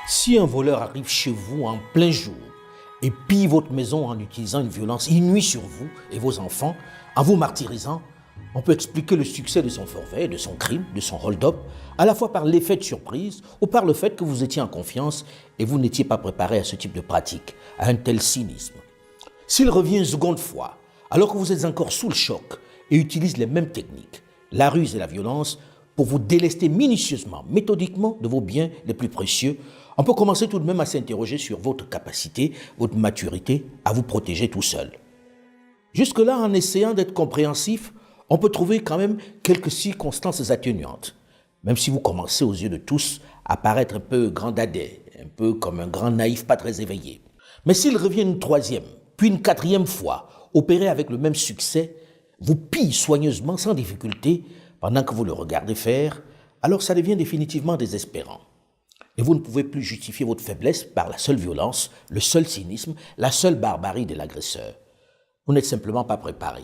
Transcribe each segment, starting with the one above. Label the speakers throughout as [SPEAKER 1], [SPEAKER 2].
[SPEAKER 1] Si un voleur arrive chez vous en plein jour et pille votre maison en utilisant une violence inouïe sur vous et vos enfants, en vous martyrisant, on peut expliquer le succès de son forfait, de son crime, de son hold-up, à la fois par l'effet de surprise ou par le fait que vous étiez en confiance et vous n'étiez pas préparé à ce type de pratique, à un tel cynisme. S'il revient une seconde fois, alors que vous êtes encore sous le choc et utilise les mêmes techniques, la ruse et la violence, pour vous délester minutieusement, méthodiquement de vos biens les plus précieux, on peut commencer tout de même à s'interroger sur votre capacité, votre maturité à vous protéger tout seul. Jusque-là, en essayant d'être compréhensif, on peut trouver quand même quelques circonstances atténuantes, même si vous commencez aux yeux de tous à paraître un peu grand dadais, un peu comme un grand naïf pas très éveillé. Mais s'il revient une troisième, puis une quatrième fois, opéré avec le même succès, vous pille soigneusement sans difficulté pendant que vous le regardez faire, alors ça devient définitivement désespérant. Et vous ne pouvez plus justifier votre faiblesse par la seule violence, le seul cynisme, la seule barbarie de l'agresseur. Vous n'êtes simplement pas préparé.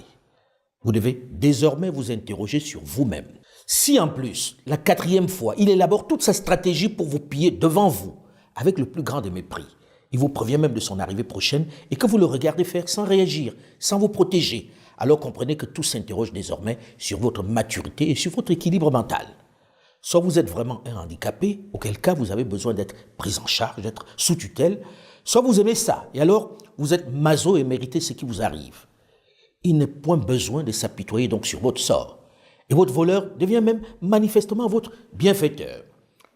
[SPEAKER 1] Vous devez désormais vous interroger sur vous-même. Si en plus, la quatrième fois, il élabore toute sa stratégie pour vous piller devant vous, avec le plus grand des mépris, il vous prévient même de son arrivée prochaine et que vous le regardez faire sans réagir, sans vous protéger, alors comprenez que tout s'interroge désormais sur votre maturité et sur votre équilibre mental. Soit vous êtes vraiment un handicapé, auquel cas vous avez besoin d'être pris en charge, d'être sous tutelle, soit vous aimez ça, et alors vous êtes maso et méritez ce qui vous arrive. Il n'est point besoin de s'apitoyer donc sur votre sort. Et votre voleur devient même manifestement votre bienfaiteur.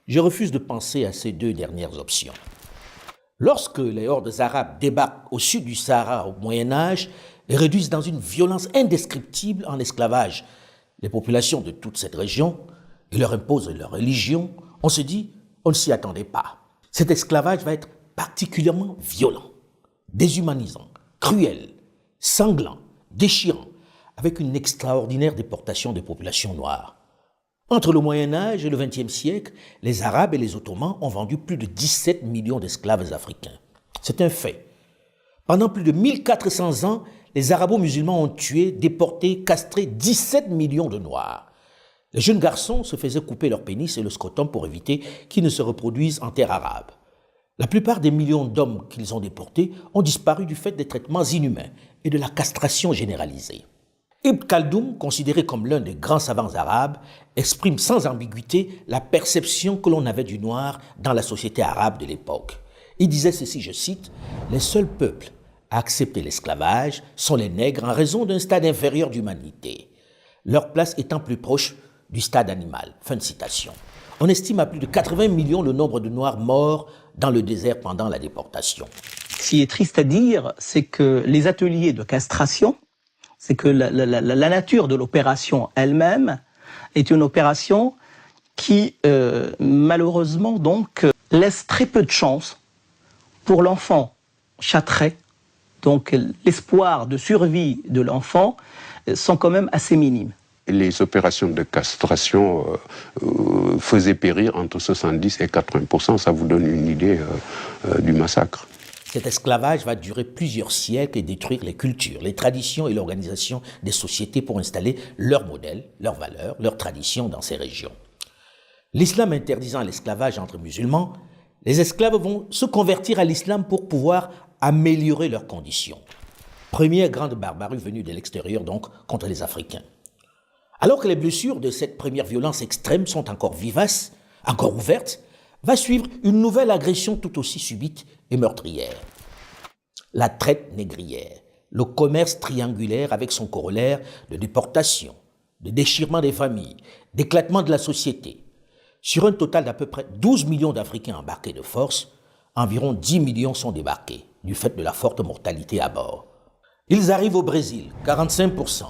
[SPEAKER 1] Je refuse de penser à ces deux dernières options. Lorsque les hordes arabes débarquent au sud du Sahara au Moyen-Âge, les réduisent dans une violence indescriptible en esclavage les populations de toute cette région et leur imposent leur religion, on se dit, on ne s'y attendait pas. Cet esclavage va être particulièrement violent, déshumanisant, cruel, sanglant, déchirant, avec une extraordinaire déportation des populations noires. Entre le Moyen-Âge et le XXe siècle, les Arabes et les Ottomans ont vendu plus de 17 millions d'esclaves africains. C'est un fait. Pendant plus de 1400 ans, les arabo-musulmans ont tué, déporté, castré 17 millions de Noirs. Les jeunes garçons se faisaient couper leur pénis et le scrotum pour éviter qu'ils ne se reproduisent en terre arabe. La plupart des millions d'hommes qu'ils ont déportés ont disparu du fait des traitements inhumains et de la castration généralisée. Ibn Khaldoun, considéré comme l'un des grands savants arabes, exprime sans ambiguïté la perception que l'on avait du noir dans la société arabe de l'époque. Il disait ceci, je cite, « Les seuls peuples à accepter l'esclavage sont les nègres en raison d'un stade inférieur d'humanité, leur place étant plus proche du stade animal. » Fin de citation. On estime à plus de 80 millions le nombre de Noirs morts dans le désert pendant la déportation.
[SPEAKER 2] Ce qui est triste à dire, c'est que les ateliers de castration, c'est que la nature de l'opération elle-même est une opération qui, malheureusement, donc, laisse très peu de chance pour l'enfant châtré. Donc, l'espoir de survie de l'enfant sont quand même assez minimes.
[SPEAKER 3] Les opérations de castration faisaient périr entre 70 et 80%. Ça vous donne une idée du massacre.
[SPEAKER 1] Cet esclavage va durer plusieurs siècles et détruire les cultures, les traditions et l'organisation des sociétés pour installer leurs modèles, leurs valeurs, leurs traditions dans ces régions. L'islam interdisant l'esclavage entre musulmans, les esclaves vont se convertir à l'islam pour pouvoir améliorer leurs conditions. Première grande barbarie venue de l'extérieur donc contre les Africains. Alors que les blessures de cette première violence extrême sont encore vivaces, encore ouvertes, va suivre une nouvelle agression tout aussi subite et meurtrière. La traite négrière, le commerce triangulaire avec son corollaire de déportation, de déchirement des familles, d'éclatement de la société. Sur un total d'à peu près 12 millions d'Africains embarqués de force, environ 10 millions sont débarqués du fait de la forte mortalité à bord. Ils arrivent au Brésil, 45%.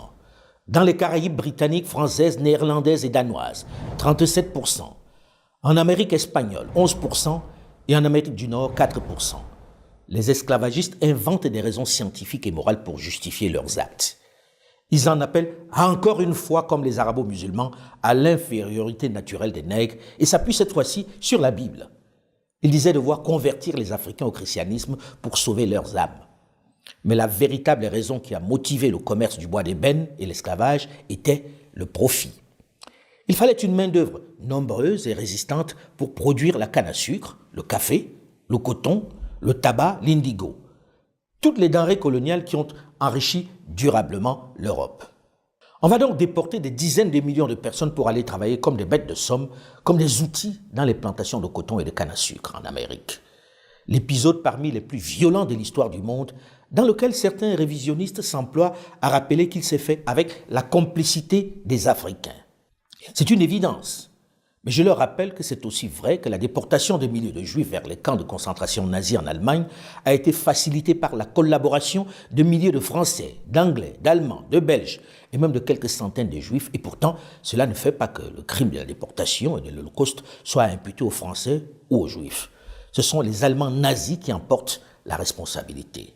[SPEAKER 1] Dans les Caraïbes britanniques, françaises, néerlandaises et danoises, 37%. En Amérique espagnole, 11%. Et en Amérique du Nord, 4%. Les esclavagistes inventent des raisons scientifiques et morales pour justifier leurs actes. Ils en appellent, encore une fois, comme les arabo-musulmans, à l'infériorité naturelle des nègres et s'appuient cette fois-ci sur la Bible. Ils disaient devoir convertir les Africains au christianisme pour sauver leurs âmes. Mais la véritable raison qui a motivé le commerce du bois d'ébène et l'esclavage était le profit. Il fallait une main-d'œuvre nombreuse et résistante pour produire la canne à sucre, le café, le coton, le tabac, l'indigo. Toutes les denrées coloniales qui ont enrichi durablement l'Europe. On va donc déporter des dizaines de millions de personnes pour aller travailler comme des bêtes de somme, comme des outils dans les plantations de coton et de canne à sucre en Amérique. L'épisode parmi les plus violents de l'histoire du monde, dans lequel certains révisionnistes s'emploient à rappeler qu'il s'est fait avec la complicité des Africains. C'est une évidence, mais je leur rappelle que c'est aussi vrai que la déportation de milliers de Juifs vers les camps de concentration nazis en Allemagne a été facilitée par la collaboration de milliers de Français, d'Anglais, d'Allemands, de Belges et même de quelques centaines de Juifs. Et pourtant, cela ne fait pas que le crime de la déportation et de l'Holocauste soit imputé aux Français ou aux Juifs. Ce sont les Allemands nazis qui en portent la responsabilité.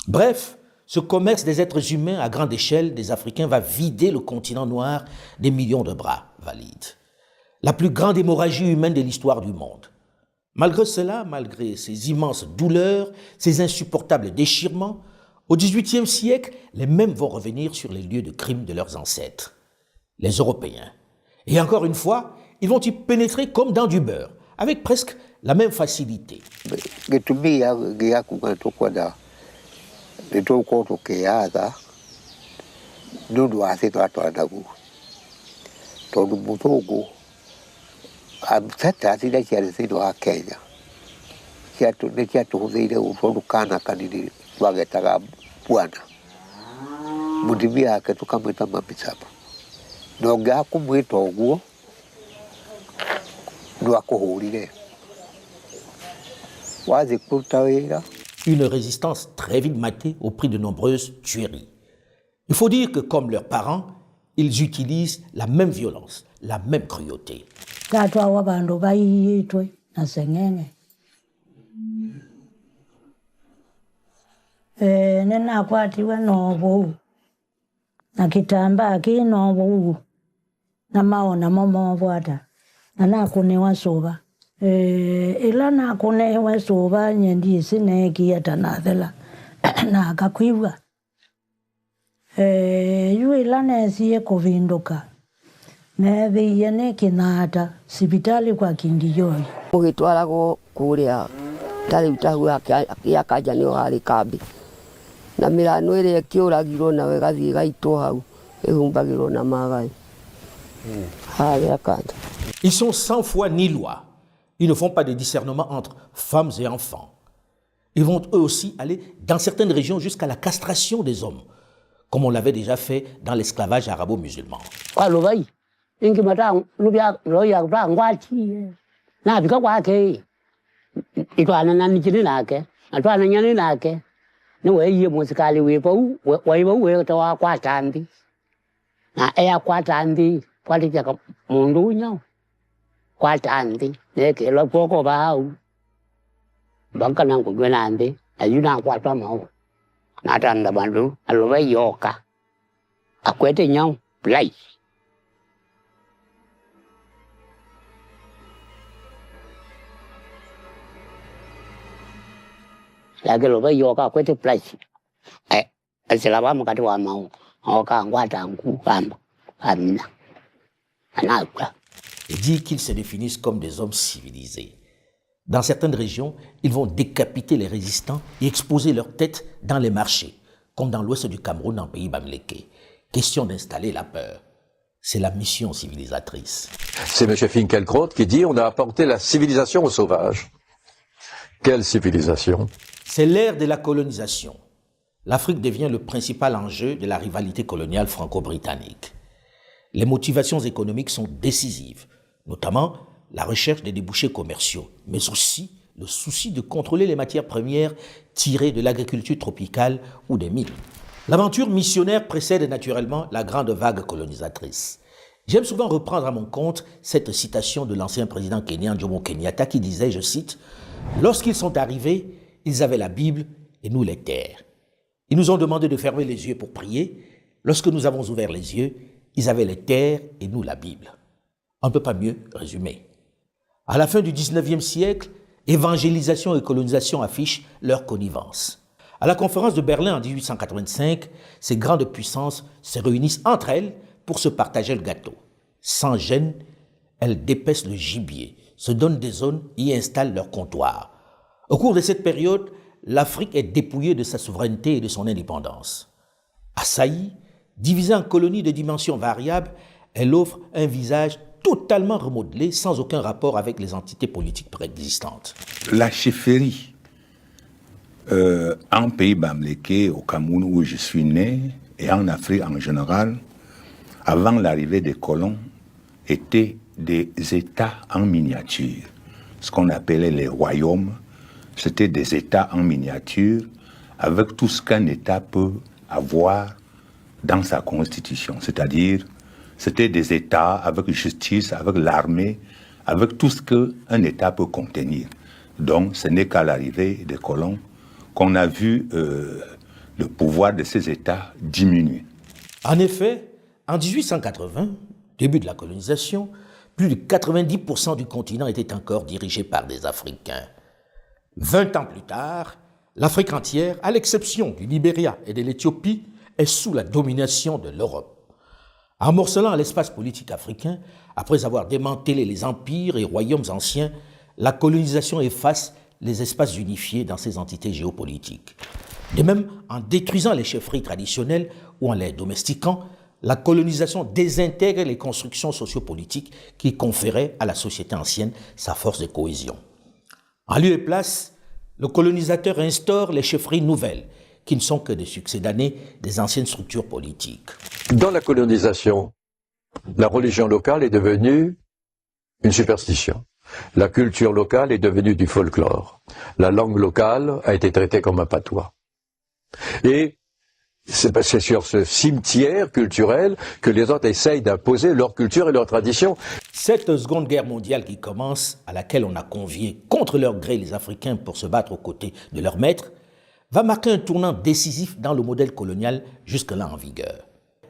[SPEAKER 1] Bref, ce commerce des êtres humains à grande échelle des Africains va vider le continent noir des millions de bras valides. La plus grande hémorragie humaine de l'histoire du monde. Malgré cela, malgré ces immenses douleurs, ces insupportables déchirements, au XVIIIe siècle, les mêmes vont revenir sur les lieux de crime de leurs ancêtres, les Européens. Et encore une fois, ils vont y pénétrer comme dans du beurre, avec presque la même facilité. Une résistance très vite matée au prix de nombreuses tueries. Il faut dire que, comme leurs parents, ils utilisent la même violence, la même cruauté.
[SPEAKER 4] Ilana kune wesoba nyendi sineki atanathela na akakwiwa yu ilana siye kuvinduka na thiyene kinata sibitali kwa Kingijoyi
[SPEAKER 5] mugitwarago kuria tari utahu akaja ni hari kambi na mirano ire kiuragirwo na wegathie gaitwo hau ihumbagirwo na magai hari akanja.
[SPEAKER 1] Ils sont sans foi ni loi. Ils ne font pas de discernement entre femmes et enfants. Ils vont eux aussi aller dans certaines régions jusqu'à la castration des hommes, comme on l'avait déjà fait dans l'esclavage arabo-musulman.
[SPEAKER 6] Kwatandi neke lo poko bau banka nang ko gwenande ayuna kwatwa mau natanda bandu aloba yoka akwete nyau play la ke loba yoka akwete play asilaba mukati wa mau oka ngwata nku kamba amina anakwa.
[SPEAKER 1] Et dit qu'ils se définissent comme des hommes civilisés. Dans certaines régions, ils vont décapiter les résistants et exposer leurs têtes dans les marchés, comme dans l'ouest du Cameroun, en pays Bamileke. Question d'installer la peur. C'est la mission civilisatrice.
[SPEAKER 7] C'est M. Finkielkraut qui dit on a apporté la civilisation aux sauvages. Quelle civilisation?
[SPEAKER 1] C'est l'ère de la colonisation. L'Afrique devient le principal enjeu de la rivalité coloniale franco-britannique. Les motivations économiques sont décisives, notamment la recherche des débouchés commerciaux, mais aussi le souci de contrôler les matières premières tirées de l'agriculture tropicale ou des mines. L'aventure missionnaire précède naturellement la grande vague colonisatrice. J'aime souvent reprendre à mon compte cette citation de l'ancien président kenyan Jomo Kenyatta qui disait, je cite, « Lorsqu'ils sont arrivés, ils avaient la Bible et nous les terres. Ils nous ont demandé de fermer les yeux pour prier. Lorsque nous avons ouvert les yeux, ils avaient les terres et nous la Bible. » On ne peut pas mieux résumer. À la fin du 19e siècle, évangélisation et colonisation affichent leur connivence. À la conférence de Berlin en 1885, ces grandes puissances se réunissent entre elles pour se partager le gâteau. Sans gêne, elles dépècent le gibier, se donnent des zones et y installent leur comptoir. Au cours de cette période, l'Afrique est dépouillée de sa souveraineté et de son indépendance. Assaillie, divisée en colonies de dimensions variables, elle offre un visage totalement remodelé, sans aucun rapport avec les entités politiques préexistantes.
[SPEAKER 8] La chefferie en pays bamléké, au Cameroun où je suis né, et en Afrique en général, avant l'arrivée des colons, étaient des États en miniature. Ce qu'on appelait les royaumes, c'était des États en miniature, avec tout ce qu'un État peut avoir dans sa constitution. C'est-à-dire, c'était des États avec justice, avec l'armée, avec tout ce qu'un État peut contenir. Donc, ce n'est qu'à l'arrivée des colons qu'on a vu le pouvoir de ces États diminuer.
[SPEAKER 1] En effet, en 1880, début de la colonisation, plus de 90% du continent était encore dirigé par des Africains. 20 ans plus tard, l'Afrique entière, à l'exception du Libéria et de l'Éthiopie, est sous la domination de l'Europe. En morcelant l'espace politique africain, après avoir démantelé les empires et royaumes anciens, la colonisation efface les espaces unifiés dans ces entités géopolitiques. De même, en détruisant les chefferies traditionnelles ou en les domestiquant, la colonisation désintègre les constructions sociopolitiques qui conféraient à la société ancienne sa force de cohésion. En lieu et place, le colonisateur instaure les chefferies nouvelles, qui ne sont que des succédanés des anciennes structures politiques.
[SPEAKER 7] Dans la colonisation, la religion locale est devenue une superstition. La culture locale est devenue du folklore. La langue locale a été traitée comme un patois. Et c'est sur ce cimetière culturel que les autres essayent d'imposer leur culture et leur tradition.
[SPEAKER 1] Cette Seconde Guerre mondiale qui commence, à laquelle on a convié contre leur gré les Africains pour se battre aux côtés de leurs maîtres, va marquer un tournant décisif dans le modèle colonial jusque-là en vigueur.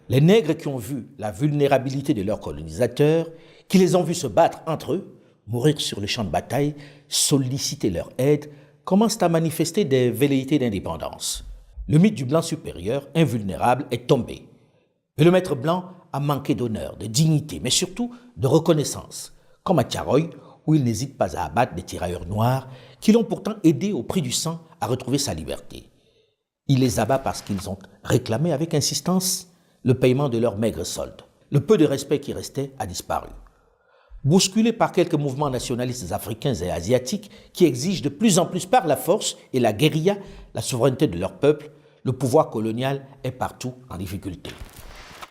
[SPEAKER 1] Les nègres qui ont vu la vulnérabilité de leurs colonisateurs, qui les ont vus se battre entre eux, mourir sur le champ de bataille, solliciter leur aide, commencent à manifester des velléités d'indépendance. Le mythe du blanc supérieur, invulnérable, est tombé. Et le maître blanc a manqué d'honneur, de dignité, mais surtout de reconnaissance, comme à Tiaroy, où il n'hésite pas à abattre des tirailleurs noirs qui l'ont pourtant aidé au prix du sang à retrouver sa liberté. Il les abat parce qu'ils ont réclamé avec insistance le paiement de leur maigre solde. Le peu de respect qui restait a disparu. Bousculé par quelques mouvements nationalistes africains et asiatiques qui exigent de plus en plus par la force et la guérilla la souveraineté de leur peuple, le pouvoir colonial est partout en difficulté.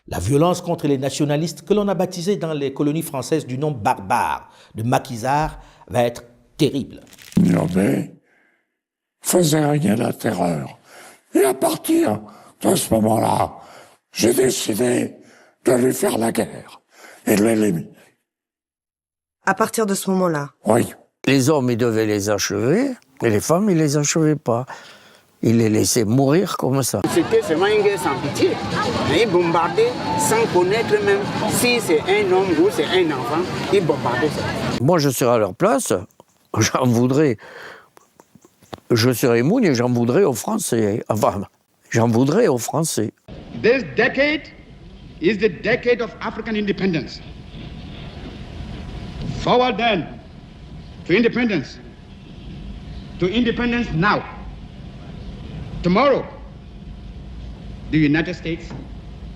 [SPEAKER 1] La violence contre les nationalistes que l'on a baptisé dans les colonies françaises du nom barbare de maquisards va être terrible.
[SPEAKER 9] Niobé faisait régner la terreur. Et à partir de ce moment-là, j'ai décidé de lui faire la guerre et de l'éliminer.
[SPEAKER 10] À partir de ce moment-là?
[SPEAKER 9] Oui.
[SPEAKER 11] Les hommes, ils devaient les achever, et les femmes, ils les achevaient pas. Ils les laissaient mourir comme ça.
[SPEAKER 6] C'était seulement une guerre sans pitié. Ils bombardaient sans connaître même si c'est un homme ou c'est un enfant. Ils bombardaient ça.
[SPEAKER 11] Moi, je serais à leur place, j'en voudrais. Je serais Moune et j'en voudrais aux Français. Enfin, j'en voudrais aux Français.
[SPEAKER 12] This decade is the decade of African independence. Forward then to independence. To independence now. Tomorrow, the United States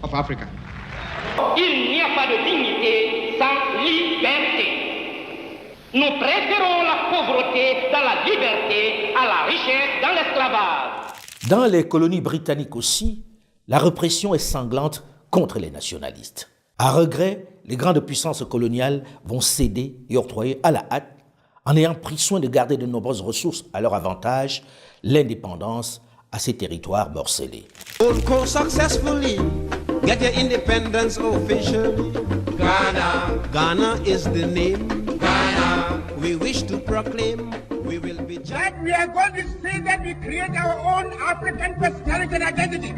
[SPEAKER 12] of Africa.
[SPEAKER 13] Il n'y a pas de dignité sans liberté. Nous préférons la pauvreté dans la liberté à la richesse dans l'esclavage.
[SPEAKER 1] Dans les colonies britanniques aussi, la répression est sanglante contre les nationalistes. À regret, les grandes puissances coloniales vont céder et octroyer à la hâte, en ayant pris soin de garder de nombreuses ressources à leur avantage, l'indépendance à ces territoires morcelés.
[SPEAKER 14] Go successfully, get your independence officially. Ghana is the name. Ghana, we wish to proclaim. We will be
[SPEAKER 15] that we are going to see that we create our own African personality and identity.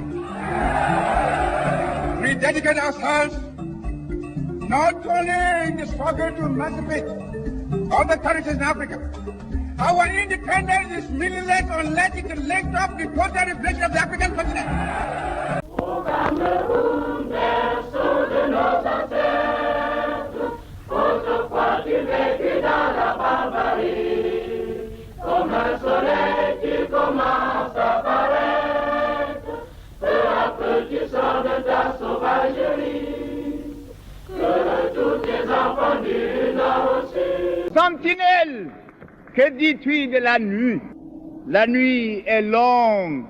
[SPEAKER 15] We dedicate ourselves not only in the struggle to emancipate all the territories in Africa. Our independence is meaningless unless it is linked up with total reflection of the African continent. Au Sentinelle, que dis-tu de la nuit? La nuit est longue,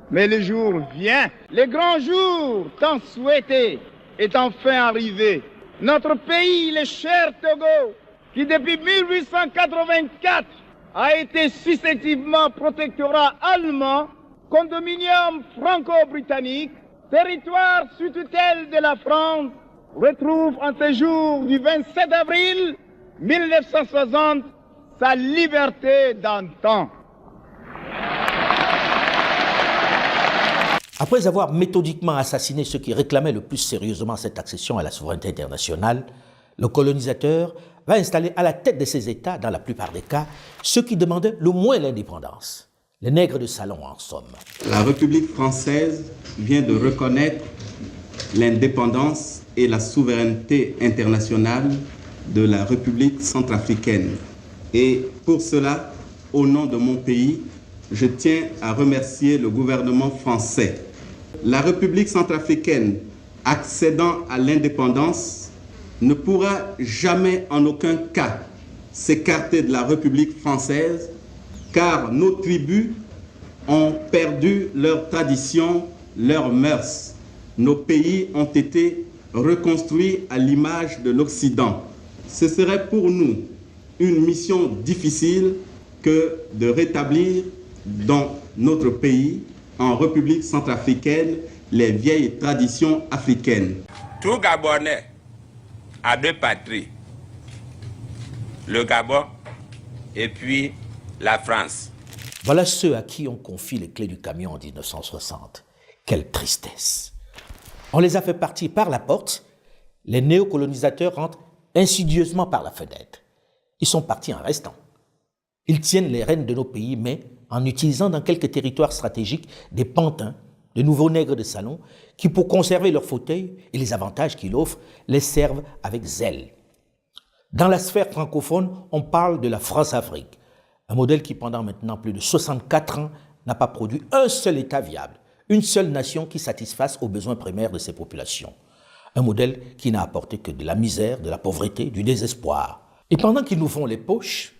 [SPEAKER 15] mais le jour vient. Le grand jour tant souhaité est enfin arrivé. Notre pays, le cher Togo, qui depuis 1884 a été successivement protectorat allemand, condominium franco-britannique, territoire sous tutelle de la France, retrouve en ce jour du 27 avril 1960 sa liberté d'antan.
[SPEAKER 1] Après avoir méthodiquement assassiné ceux qui réclamaient le plus sérieusement cette accession à la souveraineté internationale, le colonisateur va installer à la tête de ces États, dans la plupart des cas, ceux qui demandaient le moins l'indépendance. Les nègres de salon, en somme.
[SPEAKER 16] La République française vient de reconnaître l'indépendance et la souveraineté internationale de la République centrafricaine. Et pour cela, au nom de mon pays, je tiens à remercier le gouvernement français. La République centrafricaine, accédant à l'indépendance, ne pourra jamais en aucun cas s'écarter de la République française, car nos tribus ont perdu leurs traditions, leurs mœurs. Nos pays ont été reconstruits à l'image de l'Occident. Ce serait pour nous une mission difficile que de rétablir dans notre pays, en République centrafricaine, les vieilles traditions africaines.
[SPEAKER 17] Tout Gabonais a deux patries, le Gabon et puis la France.
[SPEAKER 1] Voilà ceux à qui on confie les clés du camion en 1960. Quelle tristesse! On les a fait partir par la porte, les néocolonisateurs rentrent insidieusement par la fenêtre. Ils sont partis en restant. Ils tiennent les rênes de nos pays, mais en utilisant dans quelques territoires stratégiques des pantins, de nouveaux nègres de salon, qui pour conserver leur fauteuil et les avantages qu'ils offrent, les servent avec zèle. Dans la sphère francophone, on parle de la France-Afrique, un modèle qui pendant maintenant plus de 64 ans n'a pas produit un seul État viable, une seule nation qui satisfasse aux besoins primaires de ses populations. Un modèle qui n'a apporté que de la misère, de la pauvreté, du désespoir. Et pendant qu'ils nous font les poches,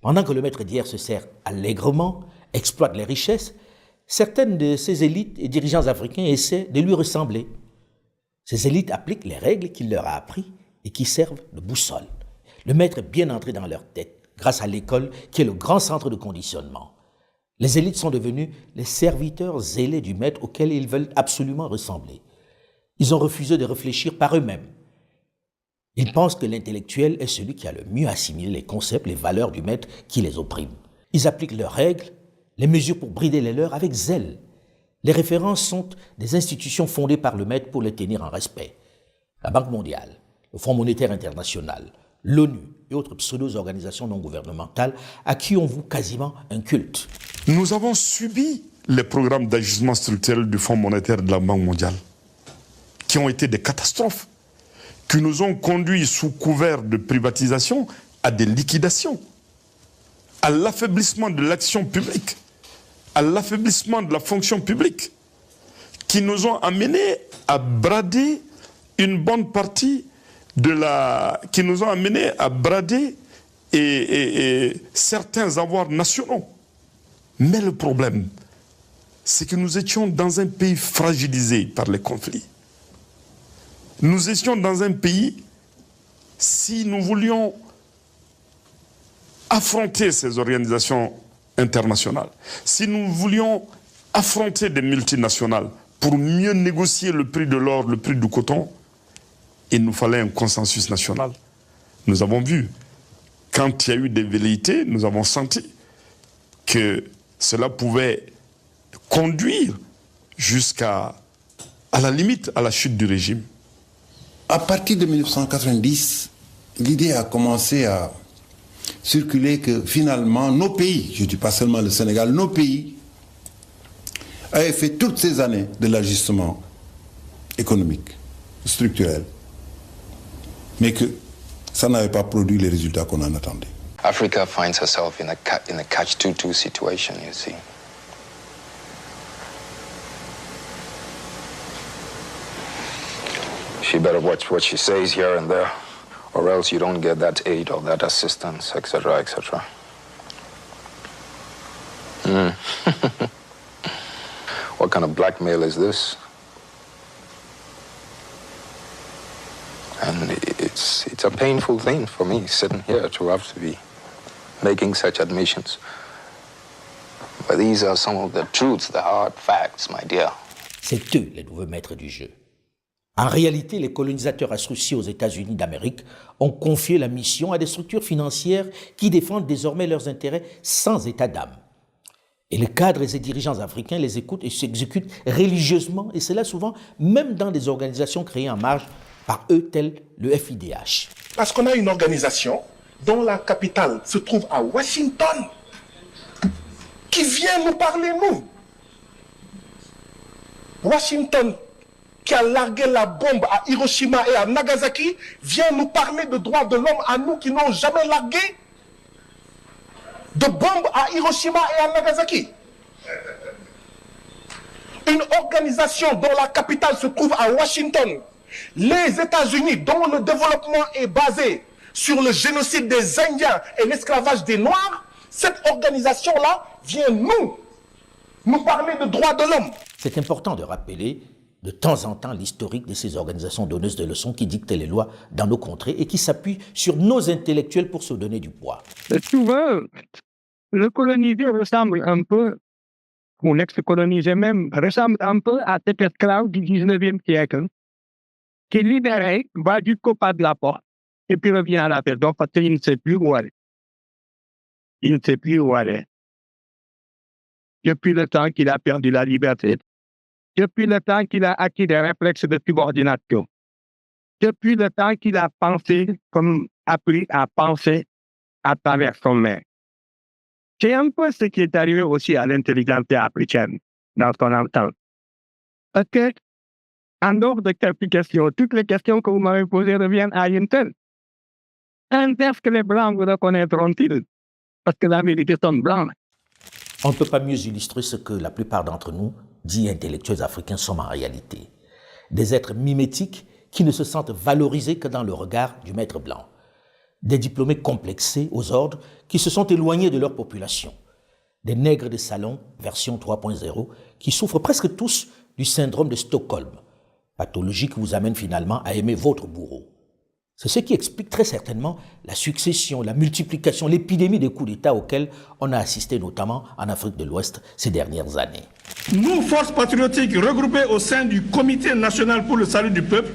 [SPEAKER 1] pendant que le maître d'hier se sert allègrement, exploite les richesses, certaines de ces élites et dirigeants africains essaient de lui ressembler. Ces élites appliquent les règles qu'il leur a apprises et qui servent de boussole. Le maître est bien entré dans leur tête grâce à l'école qui est le grand centre de conditionnement. Les élites sont devenus les serviteurs zélés du maître auquel ils veulent absolument ressembler. Ils ont refusé de réfléchir par eux-mêmes. Ils pensent que l'intellectuel est celui qui a le mieux assimilé les concepts, les valeurs du maître qui les opprime. Ils appliquent leurs règles, les mesures pour brider les leurs avec zèle. Les références sont des institutions fondées par le maître pour les tenir en respect. La Banque mondiale, le Fonds monétaire international, l'ONU et autres pseudo-organisations non gouvernementales à qui on voue quasiment un culte.
[SPEAKER 18] Nous avons subi les programmes d'ajustement structurel du Fonds monétaire de la Banque mondiale, qui ont été des catastrophes, qui nous ont conduits sous couvert de privatisation à des liquidations, à l'affaiblissement de l'action publique, à l'affaiblissement de la fonction publique, qui nous ont amenés à brader une bonne partie qui nous ont amenés à brader certains avoirs nationaux. Mais le problème, c'est que nous étions dans un pays fragilisé par les conflits. Nous étions dans un pays, si nous voulions affronter ces organisations internationales, si nous voulions affronter des multinationales pour mieux négocier le prix de l'or, le prix du coton, il nous fallait un consensus national. Nous avons vu, quand il y a eu des velléités, nous avons senti que cela pouvait conduire jusqu'à la limite, à la chute du régime.
[SPEAKER 19] À partir de 1990, l'idée a commencé à circuler que finalement nos pays, je ne dis pas seulement le Sénégal, nos pays avaient fait toutes ces années de l'ajustement économique, structurel, mais que ça n'avait pas produit les résultats qu'on en attendait.
[SPEAKER 20] Africa finds herself in a catch-22 situation, you see. She better watch what she says here and there, or else you don't get that aid or that assistance, etc., etc. What kind of blackmail is this? And it's a painful thing for me sitting here to have to be making such admissions. But these are some of the truths, the hard facts, my dear.
[SPEAKER 1] C'est eux les nouveaux maîtres du jeu. En réalité, les colonisateurs associés aux États-Unis d'Amérique ont confié la mission à des structures financières qui défendent désormais leurs intérêts sans état d'âme. Et les cadres et les dirigeants africains les écoutent et s'exécutent religieusement, et cela souvent même dans des organisations créées en marge par eux, telles le FIDH.
[SPEAKER 21] Parce qu'on a une organisation dont la capitale se trouve à Washington, qui vient nous parler, nous. Washington, qui a largué la bombe à Hiroshima et à Nagasaki, vient nous parler de droits de l'homme à nous qui n'ont jamais largué de bombes à Hiroshima et à Nagasaki. Une organisation dont la capitale se trouve à Washington, les États-Unis, dont le développement est basé sur le génocide des Indiens et l'esclavage des Noirs, cette organisation-là vient nous parler de droits de l'homme.
[SPEAKER 1] C'est important de rappeler de temps en temps l'historique de ces organisations donneuses de leçons qui dictent les lois dans nos contrées et qui s'appuient sur nos intellectuels pour se donner du poids.
[SPEAKER 22] Souvent, le colonisé ressemble un peu, ou l'ex-colonisé même, ressemble un peu à cet esclave du 19e siècle qui est libéré, va jusqu'au pas de la porte et puis revient à la maison parce qu'il ne sait plus où aller. Il ne sait plus où aller. Depuis le temps qu'il a perdu la liberté, depuis le temps qu'il a acquis des réflexes de subordination, depuis le temps qu'il a pensé, comme appris à penser à travers son maître. C'est un peu ce qui est arrivé aussi à l'intelligence africaine dans son ensemble. Parce que, en dehors de quelques questions, toutes les questions que vous m'avez posées reviennent à une seule. Quand est-ce que les Blancs vous reconnaîtront-ils? Parce que la vérité sont blancs.
[SPEAKER 1] On ne peut pas mieux illustrer ce que la plupart d'entre nous, dits intellectuels africains, sommes en réalité. Des êtres mimétiques qui ne se sentent valorisés que dans le regard du maître blanc. Des diplômés complexés aux ordres qui se sont éloignés de leur population. Des nègres de salon, version 3.0, qui souffrent presque tous du syndrome de Stockholm, pathologie qui vous amène finalement à aimer votre bourreau. C'est ce qui explique très certainement la succession, la multiplication, l'épidémie des coups d'État auxquels on a assisté notamment en Afrique de l'Ouest ces dernières années.
[SPEAKER 21] Nous, forces patriotiques regroupées au sein du Comité national pour le salut du peuple,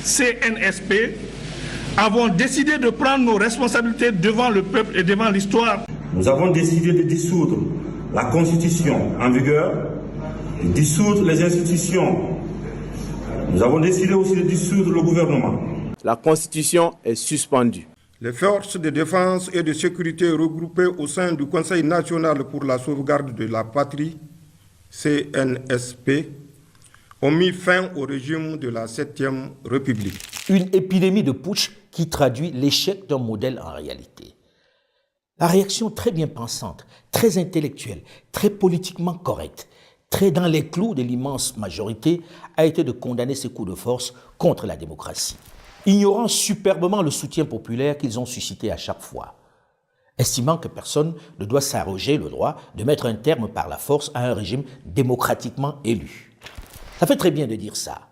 [SPEAKER 21] CNSP, avons décidé de prendre nos responsabilités devant le peuple et devant l'histoire.
[SPEAKER 23] Nous avons décidé de dissoudre la Constitution en vigueur, de dissoudre les institutions. Nous avons décidé aussi de dissoudre le gouvernement.
[SPEAKER 24] La Constitution est suspendue.
[SPEAKER 21] Les forces de défense et de sécurité regroupées au sein du Conseil national pour la sauvegarde de la patrie, CNSP, ont mis fin au régime de la 7e République.
[SPEAKER 1] Une épidémie de putsch qui traduit l'échec d'un modèle en réalité. La réaction très bien pensante, très intellectuelle, très politiquement correcte, très dans les clous de l'immense majorité, a été de condamner ces coups de force contre la démocratie, ignorant superbement le soutien populaire qu'ils ont suscité à chaque fois, estimant que personne ne doit s'arroger le droit de mettre un terme par la force à un régime démocratiquement élu. Ça fait très bien de dire ça.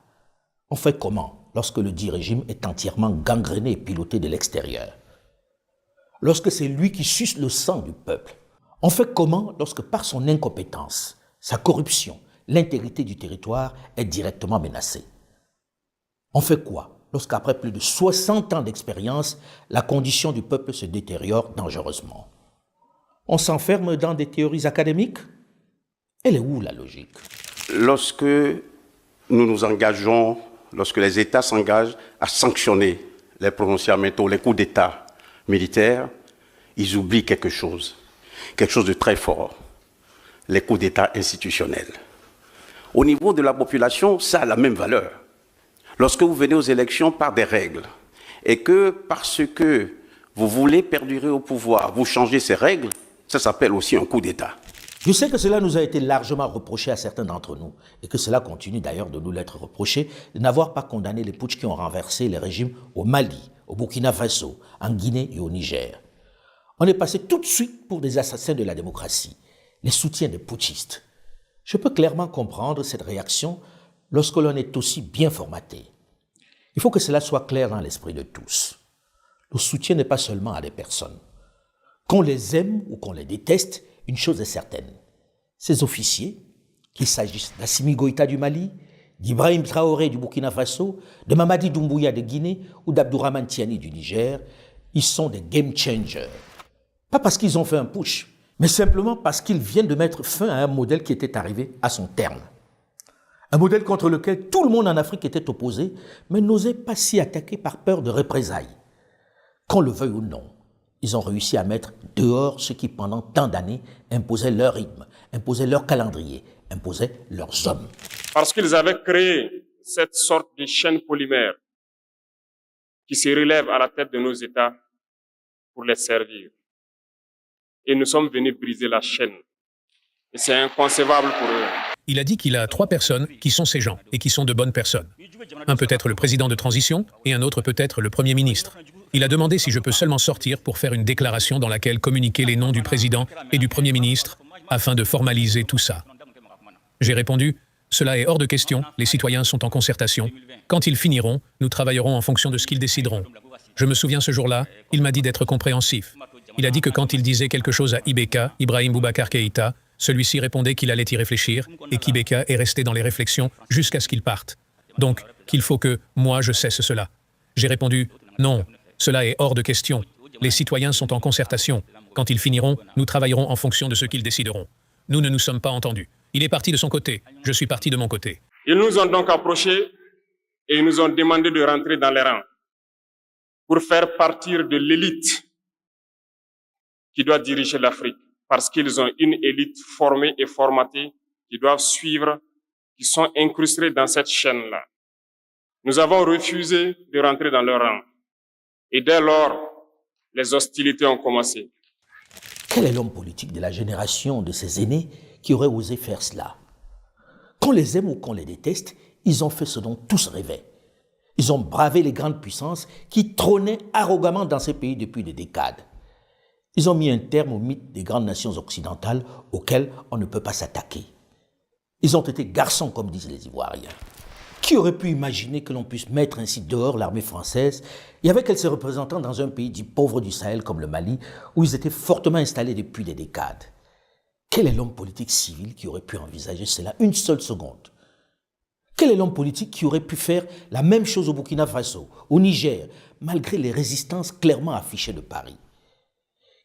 [SPEAKER 1] On fait comment lorsque le dit régime est entièrement gangréné et piloté de l'extérieur? Lorsque c'est lui qui suce le sang du peuple? On fait comment lorsque par son incompétence, sa corruption, l'intégrité du territoire est directement menacée? On fait quoi lorsqu'après plus de 60 ans d'expérience, la condition du peuple se détériore dangereusement? On s'enferme dans des théories académiques? Elle est où la logique?
[SPEAKER 25] Lorsque nous nous engageons, lorsque les États s'engagent à sanctionner les prononciaments, les coups d'État militaires, ils oublient quelque chose de très fort, les coups d'État institutionnels. Au niveau de la population, ça a la même valeur. Lorsque vous venez aux élections par des règles, et que parce que vous voulez perdurer au pouvoir, vous changez ces règles, ça s'appelle aussi un coup d'État.
[SPEAKER 1] Je sais que cela nous a été largement reproché à certains d'entre nous, et que cela continue d'ailleurs de nous l'être reproché, de n'avoir pas condamné les putschs qui ont renversé les régimes au Mali, au Burkina Faso, en Guinée et au Niger. On est passé tout de suite pour des assassins de la démocratie, les soutiens des putschistes. Je peux clairement comprendre cette réaction lorsque l'on est aussi bien formaté. Il faut que cela soit clair dans l'esprit de tous. Le soutien n'est pas seulement à des personnes. Qu'on les aime ou qu'on les déteste, une chose est certaine. Ces officiers, qu'il s'agisse d'Assimi Goïta du Mali, d'Ibrahim Traoré du Burkina Faso, de Mamadi Doumbouya de Guinée ou d'Abdourahmane Tiani du Niger, ils sont des game changers. Pas parce qu'ils ont fait un putsch, mais simplement parce qu'ils viennent de mettre fin à un modèle qui était arrivé à son terme. Un modèle contre lequel tout le monde en Afrique était opposé, mais n'osait pas s'y attaquer par peur de représailles. Qu'on le veuille ou non, ils ont réussi à mettre dehors ceux qui, pendant tant d'années, imposaient leur rythme, imposaient leur calendrier, imposaient leurs hommes.
[SPEAKER 2] Parce qu'ils avaient créé cette sorte de chaîne polymère qui se relève à la tête de nos États pour les servir. Et nous sommes venus briser la chaîne. Et c'est inconcevable pour eux.
[SPEAKER 3] Il a dit qu'il a 3 personnes qui sont ces gens et qui sont de bonnes personnes. Un peut être le président de transition et un autre peut être le Premier ministre. Il a demandé si je peux seulement sortir pour faire une déclaration dans laquelle communiquer les noms du président et du Premier ministre afin de formaliser tout ça. J'ai répondu, cela est hors de question, les citoyens sont en concertation. Quand ils finiront, nous travaillerons en fonction de ce qu'ils décideront. Je me souviens ce jour-là, il m'a dit d'être compréhensif. Il a dit que quand il disait quelque chose à Ibeka, Ibrahim Boubacar Keïta, celui-ci répondait qu'il allait y réfléchir et qu'Ibeka est resté dans les réflexions jusqu'à ce qu'il parte. Donc, qu'il faut que moi je cesse cela. J'ai répondu, non, cela est hors de question. Les citoyens sont en concertation. Quand ils finiront, nous travaillerons en fonction de ce qu'ils décideront. Nous ne nous sommes pas entendus. Il est parti de son côté, je suis parti de mon côté.
[SPEAKER 2] Ils nous ont donc approchés et ils nous ont demandé de rentrer dans les rangs pour faire partir de l'élite qui doit diriger l'Afrique, parce qu'ils ont une élite formée et formatée qui doivent suivre, qui sont incrustés dans cette chaîne-là. Nous avons refusé de rentrer dans leur rang. Et dès lors, les hostilités ont commencé.
[SPEAKER 1] Quel est l'homme politique de la génération de ces aînés qui aurait osé faire cela? Qu'on les aime ou qu'on les déteste, ils ont fait ce dont tous rêvaient. Ils ont bravé les grandes puissances qui trônaient arrogamment dans ces pays depuis des décades. Ils ont mis un terme au mythe des grandes nations occidentales auxquelles on ne peut pas s'attaquer. Ils ont été garçons, comme disent les Ivoiriens. Qui aurait pu imaginer que l'on puisse mettre ainsi dehors l'armée française et avec elle ses représentants dans un pays dit pauvre du Sahel comme le Mali, où ils étaient fortement installés depuis des décades? Quel est l'homme politique civil qui aurait pu envisager cela une seule seconde? Quel est l'homme politique qui aurait pu faire la même chose au Burkina Faso, au Niger, malgré les résistances clairement affichées de Paris?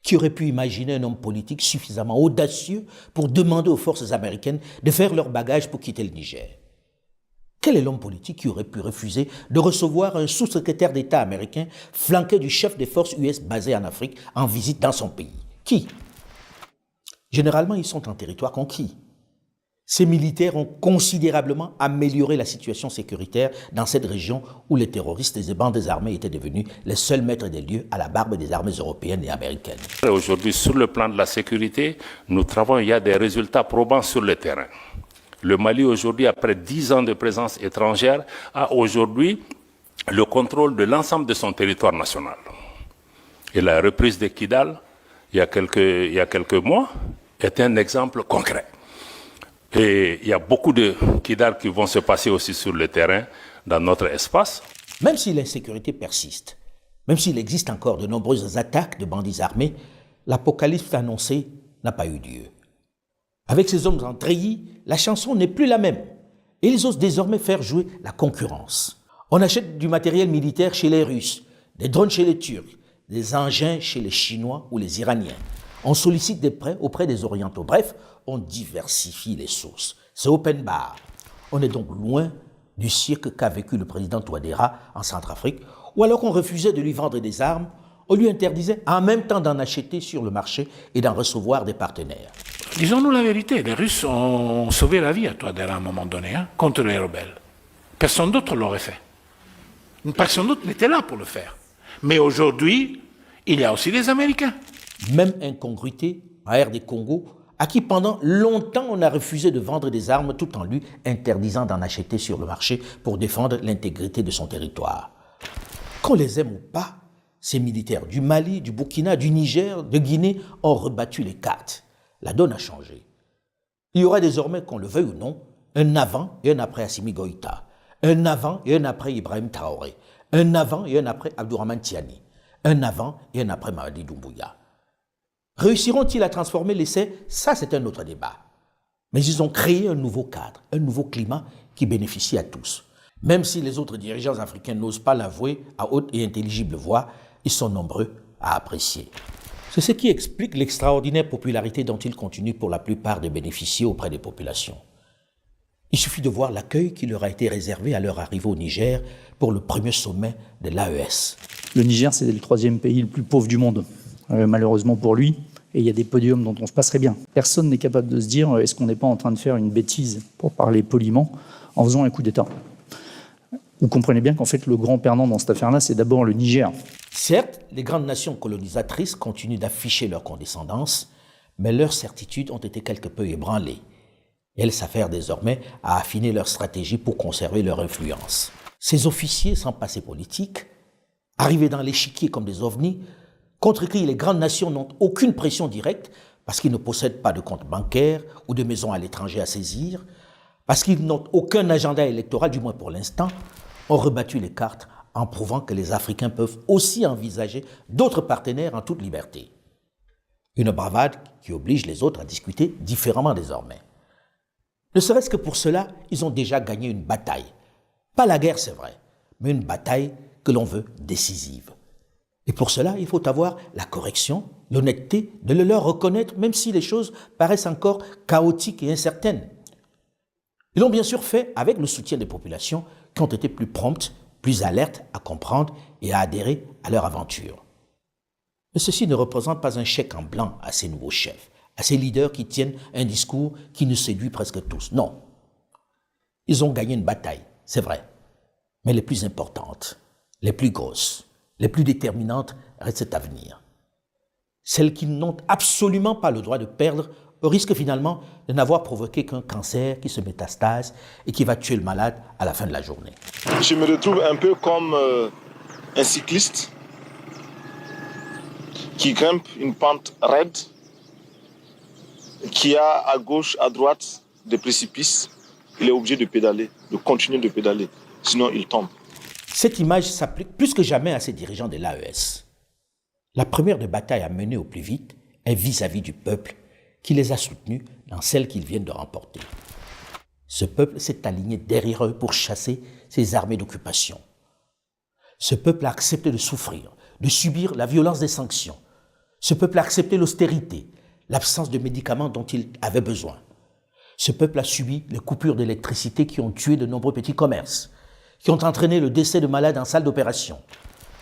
[SPEAKER 1] Qui aurait pu imaginer un homme politique suffisamment audacieux pour demander aux forces américaines de faire leur bagage pour quitter le Niger? Quel est l'homme politique qui aurait pu refuser de recevoir un sous-secrétaire d'État américain flanqué du chef des forces US basé en Afrique en visite dans son pays? Qui? Généralement, ils sont en territoire conquis. Ces militaires ont considérablement amélioré la situation sécuritaire dans cette région où les terroristes et les bandes armées étaient devenus les seuls maîtres des lieux à la barbe des armées européennes et américaines.
[SPEAKER 4] Aujourd'hui, sur le plan de la sécurité, nous travaillons, il y a des résultats probants sur le terrain. Le Mali, aujourd'hui, après 10 ans de présence étrangère, a aujourd'hui le contrôle de l'ensemble de son territoire national. Et la reprise de Kidal, il y a quelques mois, est un exemple concret. Et il y a beaucoup de Kidal qui vont se passer aussi sur le terrain, dans notre espace.
[SPEAKER 1] Même si l'insécurité persiste, même s'il existe encore de nombreuses attaques de bandits armés, l'apocalypse annoncée n'a pas eu lieu. Avec ces hommes en treillis, la chanson n'est plus la même. Et ils osent désormais faire jouer la concurrence. On achète du matériel militaire chez les Russes, des drones chez les Turcs, des engins chez les Chinois ou les Iraniens. On sollicite des prêts auprès des Orientaux. Bref, on diversifie les sources. C'est open bar. On est donc loin du cirque qu'a vécu le président Touadéra en Centrafrique, ou alors qu'on refusait de lui vendre des armes, on lui interdisait en même temps d'en acheter sur le marché et d'en recevoir des partenaires.
[SPEAKER 5] Disons-nous la vérité, les Russes ont sauvé la vie à Touadéra à un moment donné, contre les rebelles. Personne d'autre l'aurait fait. Personne d'autre n'était là pour le faire. Mais aujourd'hui, il y a aussi les Américains.
[SPEAKER 1] Même incongruité en RD Congo, à qui pendant longtemps on a refusé de vendre des armes tout en lui interdisant d'en acheter sur le marché pour défendre l'intégrité de son territoire. Qu'on les aime ou pas, ces militaires du Mali, du Burkina, du Niger, de Guinée ont rebattu les cartes. La donne a changé. Il y aura désormais, qu'on le veuille ou non, un avant et un après Assimi Goïta, un avant et un après Ibrahim Traoré, un avant et un après Abdourahmane Tiani, un avant et un après Mamadi Doumbouya. Réussiront-ils à transformer l'essai? Ça, c'est un autre débat. Mais ils ont créé un nouveau cadre, un nouveau climat qui bénéficie à tous. Même si les autres dirigeants africains n'osent pas l'avouer à haute et intelligible voix, ils sont nombreux à apprécier. C'est ce qui explique l'extraordinaire popularité dont ils continuent pour la plupart de bénéficier auprès des populations. Il suffit de voir l'accueil qui leur a été réservé à leur arrivée au Niger pour le premier sommet de l'AES.
[SPEAKER 6] Le Niger, c'est le 3e pays le plus pauvre du monde, malheureusement pour lui. Et il y a des podiums dont on se passerait bien. Personne n'est capable de se dire, est-ce qu'on n'est pas en train de faire une bêtise, pour parler poliment, en faisant un coup d'État? Vous comprenez bien qu'en fait, le grand perdant dans cette affaire-là, c'est d'abord le Niger.
[SPEAKER 1] Certes, les grandes nations colonisatrices continuent d'afficher leur condescendance, mais leurs certitudes ont été quelque peu ébranlées. Elles s'affairent désormais à affiner leur stratégie pour conserver leur influence. Ces officiers sans passé politique, arrivés dans l'échiquier comme des ovnis, contre qui les grandes nations n'ont aucune pression directe parce qu'ils ne possèdent pas de compte bancaire ou de maison à l'étranger à saisir, parce qu'ils n'ont aucun agenda électoral, du moins pour l'instant, ont rebattu les cartes en prouvant que les Africains peuvent aussi envisager d'autres partenaires en toute liberté. Une bravade qui oblige les autres à discuter différemment désormais. Ne serait-ce que pour cela, ils ont déjà gagné une bataille. Pas la guerre, c'est vrai, mais une bataille que l'on veut décisive. Et pour cela, il faut avoir la correction, l'honnêteté de le leur reconnaître, même si les choses paraissent encore chaotiques et incertaines. Ils l'ont bien sûr fait avec le soutien des populations qui ont été plus promptes, plus alertes à comprendre et à adhérer à leur aventure. Mais ceci ne représente pas un chèque en blanc à ces nouveaux chefs, à ces leaders qui tiennent un discours qui nous séduit presque tous. Non. Ils ont gagné une bataille, c'est vrai, mais les plus importantes, les plus grosses, les plus déterminantes restent à venir. Celles qui n'ont absolument pas le droit de perdre, au risque finalement de n'avoir provoqué qu'un cancer qui se métastase et qui va tuer le malade à la fin de la journée.
[SPEAKER 7] Je me retrouve un peu comme un cycliste qui grimpe une pente raide, qui a à gauche, à droite des précipices. Il est obligé de pédaler, de continuer de pédaler, sinon il tombe.
[SPEAKER 1] Cette image s'applique plus que jamais à ces dirigeants de l'AES. La première de bataille à mener au plus vite est vis-à-vis du peuple qui les a soutenus dans celle qu'ils viennent de remporter. Ce peuple s'est aligné derrière eux pour chasser ces armées d'occupation. Ce peuple a accepté de souffrir, de subir la violence des sanctions. Ce peuple a accepté l'austérité, l'absence de médicaments dont il avait besoin. Ce peuple a subi les coupures d'électricité qui ont tué de nombreux petits commerces, qui ont entraîné le décès de malades en salle d'opération.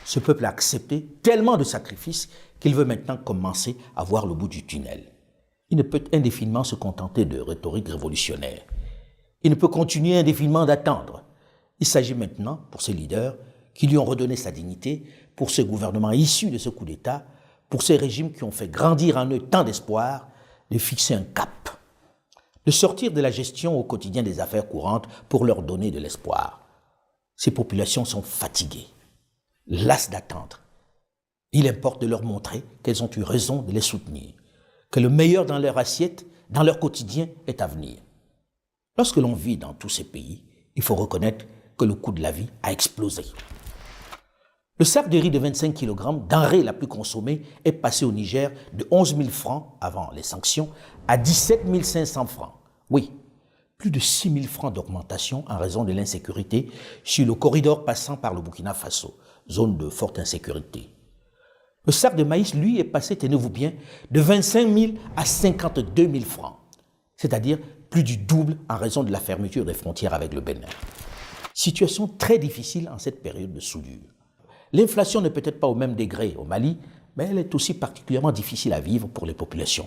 [SPEAKER 1] Ce peuple a accepté tellement de sacrifices qu'il veut maintenant commencer à voir le bout du tunnel. Il ne peut indéfiniment se contenter de rhétorique révolutionnaire. Il ne peut continuer indéfiniment d'attendre. Il s'agit maintenant, pour ces leaders, qui lui ont redonné sa dignité, pour ce gouvernement issu de ce coup d'État, pour ces régimes qui ont fait grandir en eux tant d'espoir, de fixer un cap, de sortir de la gestion au quotidien des affaires courantes pour leur donner de l'espoir. Ces populations sont fatiguées, lasses d'attendre. Il importe de leur montrer qu'elles ont eu raison de les soutenir, que le meilleur dans leur assiette, dans leur quotidien, est à venir. Lorsque l'on vit dans tous ces pays, il faut reconnaître que le coût de la vie a explosé. Le sac de riz de 25 kg, denrée la plus consommée, est passé au Niger de 11 000 francs avant les sanctions à 17 500 francs. Oui, plus de 6 000 francs d'augmentation en raison de l'insécurité sur le corridor passant par le Burkina Faso, zone de forte insécurité. Le sac de maïs, lui, est passé, tenez-vous bien, de 25 000 à 52 000 francs, c'est-à-dire plus du double en raison de la fermeture des frontières avec le Bénin. Situation très difficile en cette période de soudure. L'inflation n'est peut-être pas au même degré au Mali, mais elle est aussi particulièrement difficile à vivre pour les populations,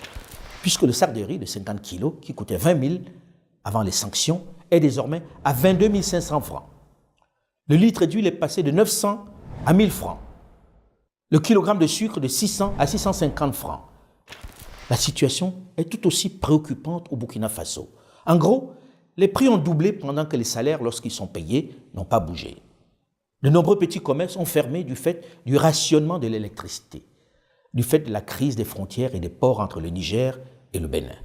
[SPEAKER 1] puisque le sac de riz de 50 kg, qui coûtait 20 000 avant les sanctions, est désormais à 22 500 francs. Le litre d'huile est passé de 900 à 1000 francs. Le kilogramme de sucre de 600 à 650 francs. La situation est tout aussi préoccupante au Burkina Faso. En gros, les prix ont doublé pendant que les salaires, lorsqu'ils sont payés, n'ont pas bougé. De nombreux petits commerces ont fermé du fait du rationnement de l'électricité, du fait de la crise des frontières et des ports entre le Niger et le Bénin.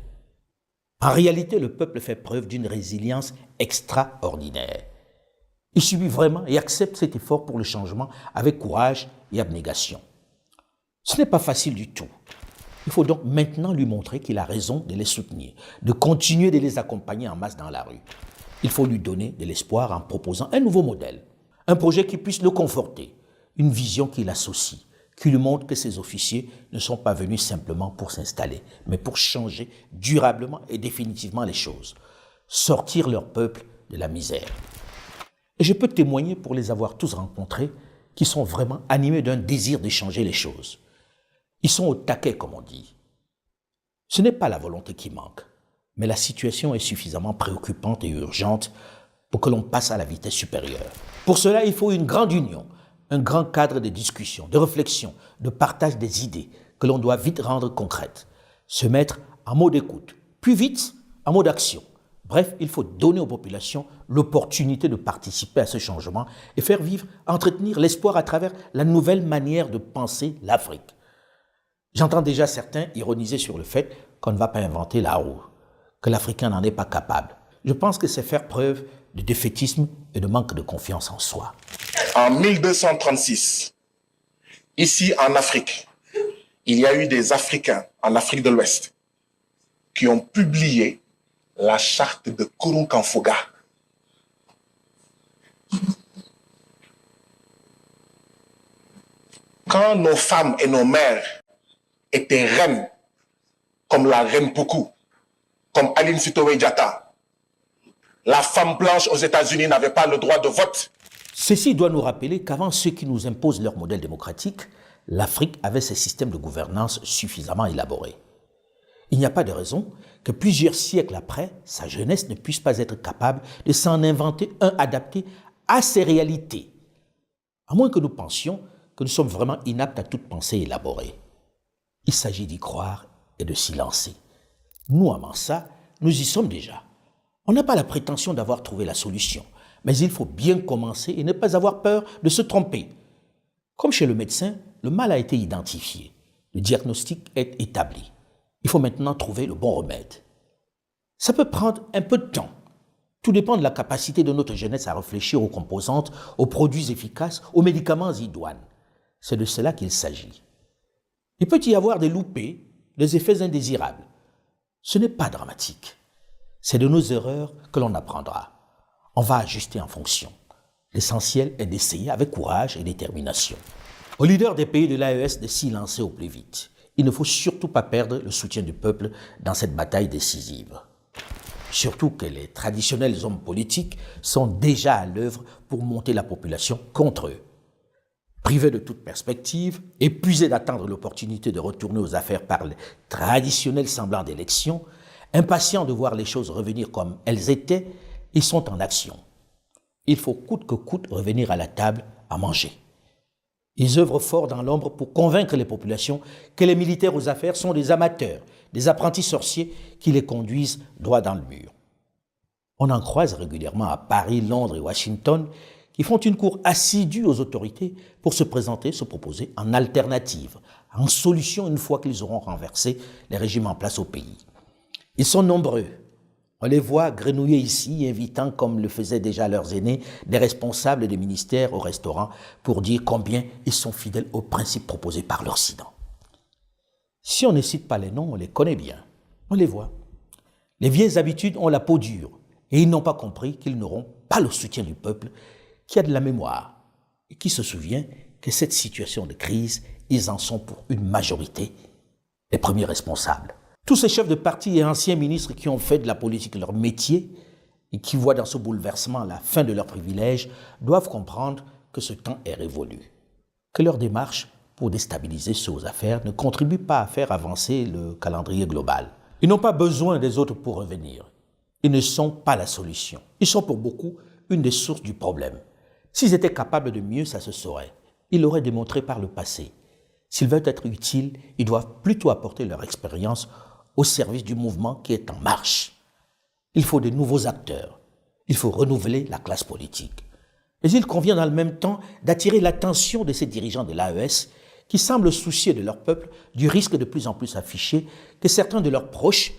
[SPEAKER 1] En réalité, le peuple fait preuve d'une résilience extraordinaire. Il subit vraiment et accepte cet effort pour le changement avec courage et abnégation. Ce n'est pas facile du tout. Il faut donc maintenant lui montrer qu'il a raison de les soutenir, de continuer de les accompagner en masse dans la rue. Il faut lui donner de l'espoir en proposant un nouveau modèle, un projet qui puisse le conforter, une vision qui l'associe, qui lui montre que ces officiers ne sont pas venus simplement pour s'installer, mais pour changer durablement et définitivement les choses, sortir leur peuple de la misère. Et je peux témoigner pour les avoir tous rencontrés qui sont vraiment animés d'un désir de changer les choses. Ils sont au taquet, comme on dit. Ce n'est pas la volonté qui manque, mais la situation est suffisamment préoccupante et urgente pour que l'on passe à la vitesse supérieure. Pour cela, il faut une grande union, un grand cadre de discussion, de réflexion, de partage des idées que l'on doit vite rendre concrètes, se mettre en mode écoute, puis vite en mode action. Bref, il faut donner aux populations l'opportunité de participer à ce changement et faire vivre, entretenir l'espoir à travers la nouvelle manière de penser l'Afrique. J'entends déjà certains ironiser sur le fait qu'on ne va pas inventer la roue, que l'Africain n'en est pas capable. Je pense que c'est faire preuve de défaitisme et de manque de confiance en soi.
[SPEAKER 21] En 1236, ici en Afrique, il y a eu des Africains en Afrique de l'Ouest qui ont publié la charte de Kurunkanfoga. Quand nos femmes et nos mères étaient reines, comme la reine Poukou, comme Aline Sitoé Diatta, la femme blanche aux États-Unis n'avait pas le droit de vote.
[SPEAKER 1] Ceci doit nous rappeler qu'avant ceux qui nous imposent leur modèle démocratique, l'Afrique avait ses systèmes de gouvernance suffisamment élaborés. Il n'y a pas de raison que plusieurs siècles après, sa jeunesse ne puisse pas être capable de s'en inventer un adapté à ses réalités, à moins que nous pensions que nous sommes vraiment inaptes à toute pensée élaborée. Il s'agit d'y croire et de s'y lancer. Nous, à Mansa, nous y sommes déjà. On n'a pas la prétention d'avoir trouvé la solution, mais il faut bien commencer et ne pas avoir peur de se tromper. Comme chez le médecin, le mal a été identifié, le diagnostic est établi. Il faut maintenant trouver le bon remède. Ça peut prendre un peu de temps. Tout dépend de la capacité de notre jeunesse à réfléchir aux composantes, aux produits efficaces, aux médicaments idoines. C'est de cela qu'il s'agit. Il peut y avoir des loupés, des effets indésirables. Ce n'est pas dramatique. C'est de nos erreurs que l'on apprendra. On va ajuster en fonction. L'essentiel est d'essayer avec courage et détermination. Aux leaders des pays de l'AES de s'y lancer au plus vite. Il ne faut surtout pas perdre le soutien du peuple dans cette bataille décisive. Surtout que les traditionnels hommes politiques sont déjà à l'œuvre pour monter la population contre eux. Privés de toute perspective, épuisés d'attendre l'opportunité de retourner aux affaires par les traditionnels semblants d'élections, impatients de voir les choses revenir comme elles étaient, ils sont en action. Il faut coûte que coûte revenir à la table à manger. Ils œuvrent fort dans l'ombre pour convaincre les populations que les militaires aux affaires sont des amateurs, des apprentis sorciers qui les conduisent droit dans le mur. On en croise régulièrement à Paris, Londres et Washington qui font une cour assidue aux autorités pour se présenter, se proposer en alternative, en solution une fois qu'ils auront renversé les régimes en place au pays. Ils sont nombreux. On les voit grenouiller ici, invitant, comme le faisaient déjà leurs aînés, des responsables des ministères au restaurant pour dire combien ils sont fidèles aux principes proposés par l'Occident. Si on ne cite pas les noms, on les connaît bien. On les voit. Les vieilles habitudes ont la peau dure et ils n'ont pas compris qu'ils n'auront pas le soutien du peuple qui a de la mémoire et qui se souvient que cette situation de crise, ils en sont pour une majorité les premiers responsables. Tous ces chefs de parti et anciens ministres qui ont fait de la politique leur métier et qui voient dans ce bouleversement la fin de leurs privilèges doivent comprendre que ce temps est révolu, que leur démarche pour déstabiliser ceux aux affaires ne contribue pas à faire avancer le calendrier global. Ils n'ont pas besoin des autres pour revenir. Ils ne sont pas la solution. Ils sont pour beaucoup une des sources du problème. S'ils étaient capables de mieux, ça se saurait. Ils l'auraient démontré par le passé. S'ils veulent être utiles, ils doivent plutôt apporter leur expérience au service du mouvement qui est en marche. Il faut de nouveaux acteurs. Il faut renouveler la classe politique. Mais il convient dans le même temps d'attirer l'attention de ces dirigeants de l'AES qui semblent soucieux de leur peuple du risque de plus en plus affiché que certains de leurs proches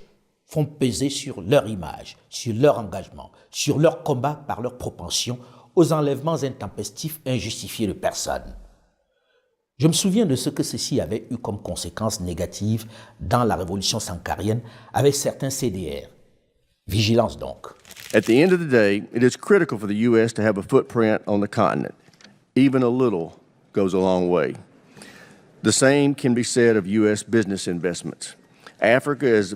[SPEAKER 1] font peser sur leur image, sur leur engagement, sur leur combat par leur propension aux enlèvements intempestifs et injustifiés de personnes. Je me souviens de ce que ceci avait eu comme conséquence négative dans la révolution sankarienne avec certains CDR. Vigilance donc.
[SPEAKER 8] At the end of the day, it is critical for the U.S. to have a footprint on the continent. Even a little goes a long way. The same can be said of U.S. business investments. Africa is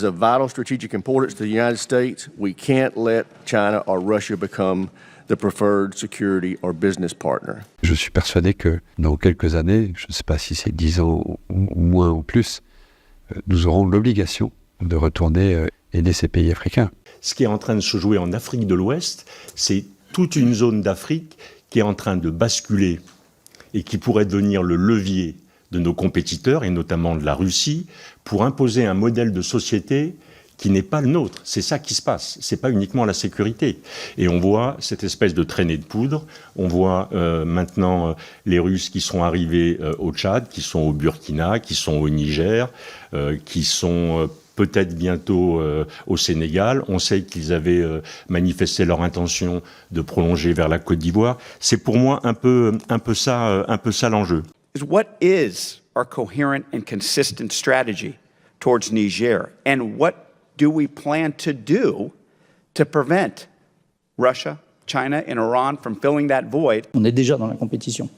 [SPEAKER 8] of vital strategic importance to the United States. We can't let China or Russia become the preferred security or business partner.
[SPEAKER 9] Je suis persuadé que dans quelques années, je ne sais pas si c'est 10 ans ou moins ou plus, nous aurons l'obligation de retourner aider ces pays africains.
[SPEAKER 10] Ce qui est en train de se jouer en Afrique de l'Ouest, c'est toute une zone d'Afrique qui est en train de basculer et qui pourrait devenir le levier de nos compétiteurs, et notamment de la Russie, pour imposer un modèle de société qui n'est pas le nôtre. C'est ça qui se passe. C'est pas uniquement la sécurité. Et on voit cette espèce de traînée de poudre. On voit maintenant les Russes qui sont arrivés au Tchad, qui sont au Burkina, qui sont au Niger, qui sont peut-être bientôt au Sénégal. On sait qu'ils avaient manifesté leur intention de prolonger vers la Côte d'Ivoire. C'est pour moi un peu ça l'enjeu.
[SPEAKER 11] What is our coherent and consistent strategy towards Niger, and what do we plan to do to prevent Russia, China, and Iran from filling that void?
[SPEAKER 6] On est déjà dans la compétition.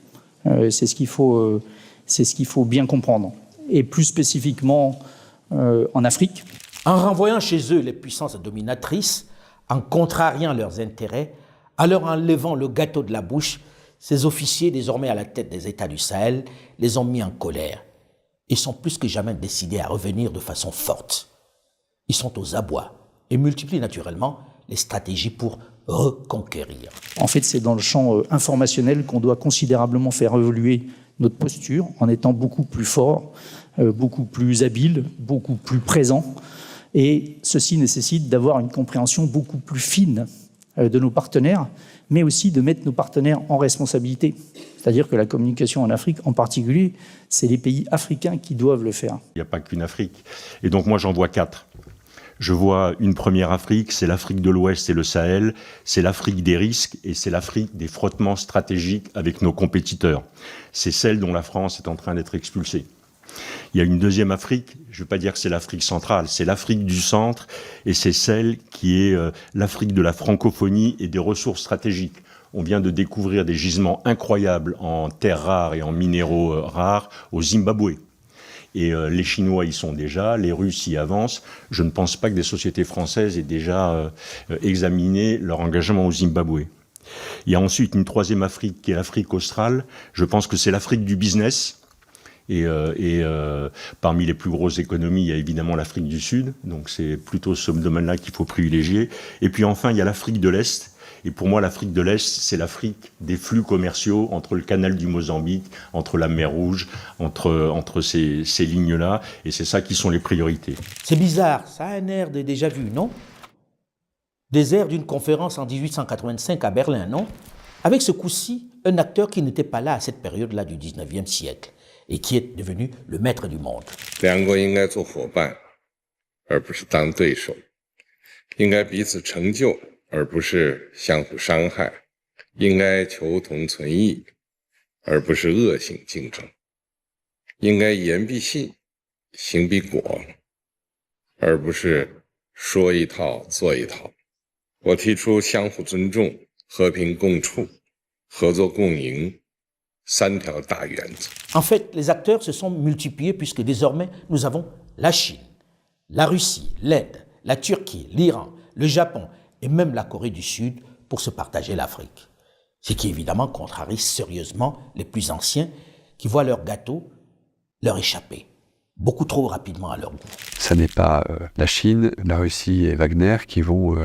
[SPEAKER 6] C'est ce qu'il faut bien comprendre. Et plus spécifiquement en Afrique.
[SPEAKER 1] En renvoyant chez eux les puissances dominatrices, en contrariant leurs intérêts, en leur enlevant le gâteau de la bouche, ces officiers, désormais à la tête des États du Sahel, les ont mis en colère. Ils sont plus que jamais décidés à revenir de façon forte. Ils sont aux abois et multiplient naturellement les stratégies pour reconquérir.
[SPEAKER 6] En fait, c'est dans le champ informationnel qu'on doit considérablement faire évoluer notre posture en étant beaucoup plus fort, beaucoup plus habile, beaucoup plus présent. Et ceci nécessite d'avoir une compréhension beaucoup plus fine de nos partenaires, mais aussi de mettre nos partenaires en responsabilité. C'est-à-dire que la communication en Afrique, en particulier, c'est les pays africains qui doivent le faire.
[SPEAKER 10] Il n'y a pas qu'une Afrique. Et donc moi, j'en vois 4. Je vois une première Afrique, c'est l'Afrique de l'Ouest et le Sahel, c'est l'Afrique des risques et c'est l'Afrique des frottements stratégiques avec nos compétiteurs. C'est celle dont la France est en train d'être expulsée. Il y a une deuxième Afrique, je ne veux pas dire que c'est l'Afrique centrale, c'est l'Afrique du centre et c'est celle qui est l'Afrique de la francophonie et des ressources stratégiques. On vient de découvrir des gisements incroyables en terres rares et en minéraux rares au Zimbabwe. Et les Chinois y sont déjà, les Russes y avancent. Je ne pense pas que des sociétés françaises aient déjà examiné leur engagement au Zimbabwe. Il y a ensuite une troisième Afrique qui est l'Afrique australe. Je pense que c'est l'Afrique du business. Et parmi les plus grosses économies, il y a évidemment l'Afrique du Sud. Donc c'est plutôt ce domaine-là qu'il faut privilégier. Et puis enfin, il y a l'Afrique de l'Est. Et pour moi, l'Afrique de l'Est, c'est l'Afrique des flux commerciaux entre le canal du Mozambique, entre la mer Rouge, entre ces lignes-là. Et c'est ça qui sont les priorités.
[SPEAKER 1] C'est bizarre, ça a un air de déjà vu, non? Des airs d'une conférence en 1885 à Berlin, non? Avec ce coup-ci, un acteur qui n'était pas là à cette période-là du 19e siècle et qui est devenu le maître du monde.
[SPEAKER 12] 两国应该做伙伴，而不是当对手，应该彼此成就，而不是相互伤害，应该求同存异，而不是恶性竞争，应该言必信，行必果，而不是说一套做一套。我提出相互尊重、和平共处、合作共赢三条大原则。
[SPEAKER 1] En fait, les acteurs se sont multipliés puisque désormais nous avons la Chine, la Russie, l'Inde, la Turquie, l'Iran, le Japon et même la Corée du Sud pour se partager l'Afrique. Ce qui évidemment contrarie sérieusement les plus anciens qui voient leur gâteau leur échapper beaucoup trop rapidement à leur goût.
[SPEAKER 9] Ce n'est pas la Chine, la Russie et Wagner qui vont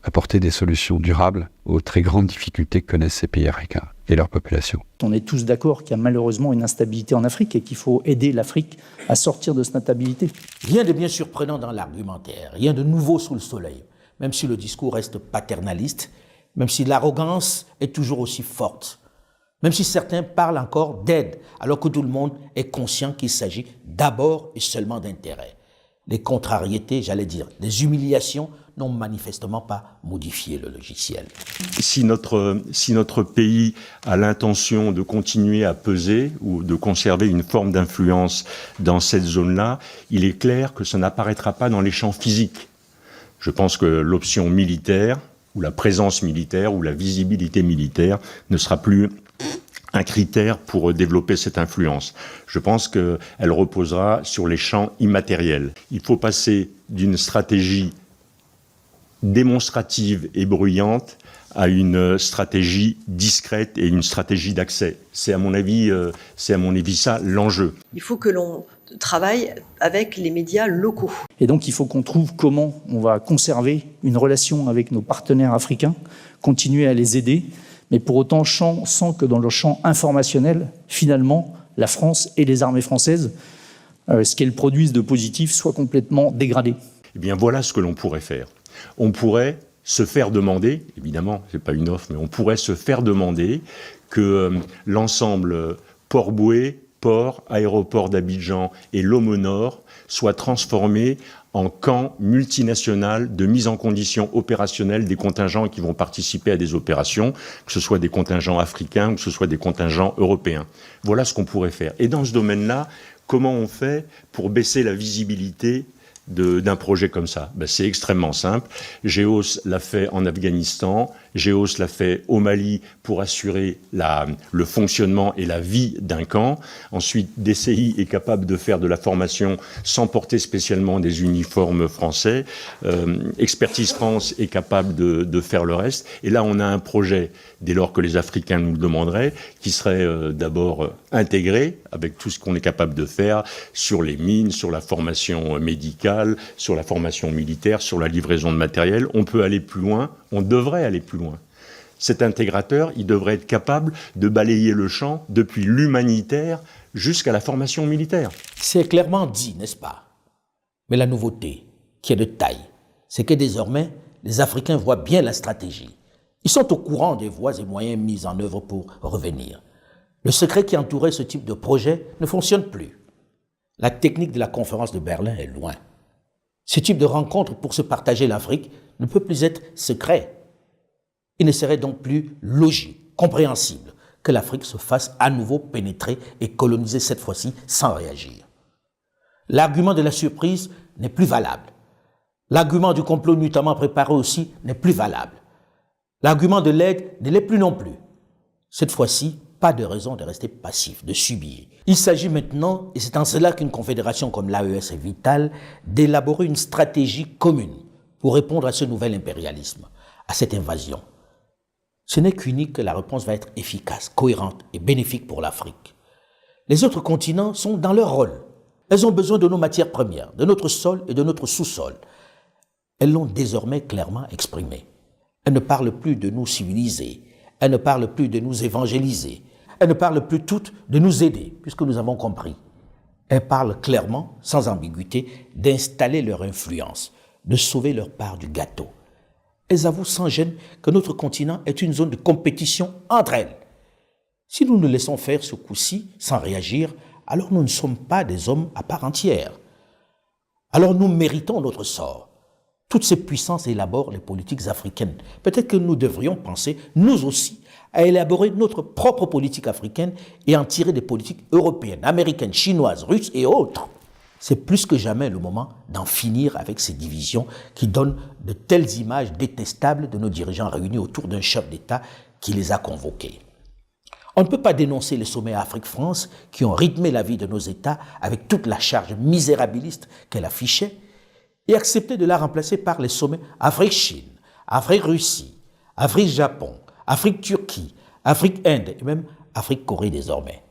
[SPEAKER 9] apporter des solutions durables aux très grandes difficultés que connaissent ces pays africains et leur population.
[SPEAKER 6] On est tous d'accord qu'il y a malheureusement une instabilité en Afrique et qu'il faut aider l'Afrique à sortir de cette instabilité.
[SPEAKER 1] Rien de bien surprenant dans l'argumentaire, rien de nouveau sous le soleil. Même si le discours reste paternaliste, même si l'arrogance est toujours aussi forte, même si certains parlent encore d'aide, alors que tout le monde est conscient qu'il s'agit d'abord et seulement d'intérêt. Les contrariétés, j'allais dire, les humiliations n'ont manifestement pas modifié le logiciel.
[SPEAKER 10] Si notre pays a l'intention de continuer à peser ou de conserver une forme d'influence dans cette zone-là, il est clair que ça n'apparaîtra pas dans les champs physiques. Je pense que l'option militaire, ou la présence militaire, ou la visibilité militaire ne sera plus un critère pour développer cette influence. Je pense qu'elle reposera sur les champs immatériels. Il faut passer d'une stratégie démonstrative et bruyante à une stratégie discrète et une stratégie d'accès. C'est à mon avis ça l'enjeu.
[SPEAKER 13] Il faut que l'on travaille avec les médias locaux.
[SPEAKER 6] Et donc il faut qu'on trouve comment on va conserver une relation avec nos partenaires africains, continuer à les aider, mais pour autant sans que dans le champ informationnel, finalement, la France et les armées françaises, ce qu'elles produisent de positif soit complètement dégradé.
[SPEAKER 10] Eh bien voilà ce que l'on pourrait faire. On pourrait se faire demander, évidemment, ce n'est pas une offre, mais on pourrait se faire demander que l'ensemble Port-Bouët, port, aéroport d'Abidjan et Lomé Nord soient transformés en camp multinational de mise en condition opérationnelle des contingents qui vont participer à des opérations, que ce soit des contingents africains ou que ce soit des contingents européens. Voilà ce qu'on pourrait faire. Et dans ce domaine-là, comment on fait pour baisser la visibilité d'un projet comme ça? C'est extrêmement simple. GEOS l'a fait en Afghanistan, GEOS l'a fait au Mali pour assurer le fonctionnement et la vie d'un camp. Ensuite, DCI est capable de faire de la formation sans porter spécialement des uniformes français. Expertise France est capable de faire le reste. Et là, on a un projet, dès lors que les Africains nous le demanderaient, qui serait d'abord intégré avec tout ce qu'on est capable de faire sur les mines, sur la formation médicale, sur la formation militaire, sur la livraison de matériel. On peut aller plus loin, on devrait aller plus loin. Cet intégrateur, il devrait être capable de balayer le champ depuis l'humanitaire jusqu'à la formation militaire.
[SPEAKER 1] C'est clairement dit, n'est-ce pas? Mais la nouveauté, qui est de taille, c'est que désormais, les Africains voient bien la stratégie. Ils sont au courant des voies et moyens mis en œuvre pour revenir. Le secret qui entourait ce type de projet ne fonctionne plus. La technique de la conférence de Berlin est loin. Ce type de rencontre pour se partager l'Afrique ne peut plus être secret. Il ne serait donc plus logique, compréhensible, que l'Afrique se fasse à nouveau pénétrer et coloniser cette fois-ci sans réagir. L'argument de la surprise n'est plus valable. L'argument du complot nuitamment préparé aussi n'est plus valable. L'argument de l'aide ne l'est plus non plus. Cette fois-ci, pas de raison de rester passif, de subir. Il s'agit maintenant, et c'est en cela qu'une confédération comme l'AES est vitale, d'élaborer une stratégie commune pour répondre à ce nouvel impérialisme, à cette invasion. Ce n'est qu'unique que la réponse va être efficace, cohérente et bénéfique pour l'Afrique. Les autres continents sont dans leur rôle. Elles ont besoin de nos matières premières, de notre sol et de notre sous-sol. Elles l'ont désormais clairement exprimé. Elles ne parlent plus de nous civiliser, elles ne parlent plus de nous évangéliser, elles ne parlent plus toutes de nous aider, puisque nous avons compris. Elles parlent clairement, sans ambiguïté, d'installer leur influence, de sauver leur part du gâteau. Elles avouent sans gêne que notre continent est une zone de compétition entre elles. Si nous nous laissons faire ce coup-ci sans réagir, alors nous ne sommes pas des hommes à part entière. Alors nous méritons notre sort. Toutes ces puissances élaborent les politiques africaines. Peut-être que nous devrions penser, nous aussi, à élaborer notre propre politique africaine et en tirer des politiques européennes, américaines, chinoises, russes et autres. C'est plus que jamais le moment d'en finir avec ces divisions qui donnent de telles images détestables de nos dirigeants réunis autour d'un chef d'État qui les a convoqués. On ne peut pas dénoncer les sommets Afrique-France qui ont rythmé la vie de nos États avec toute la charge misérabiliste qu'elle affichait et accepter de la remplacer par les sommets Afrique-Chine, Afrique-Russie, Afrique-Japon, Afrique-Turquie, Afrique-Inde et même Afrique-Corée désormais.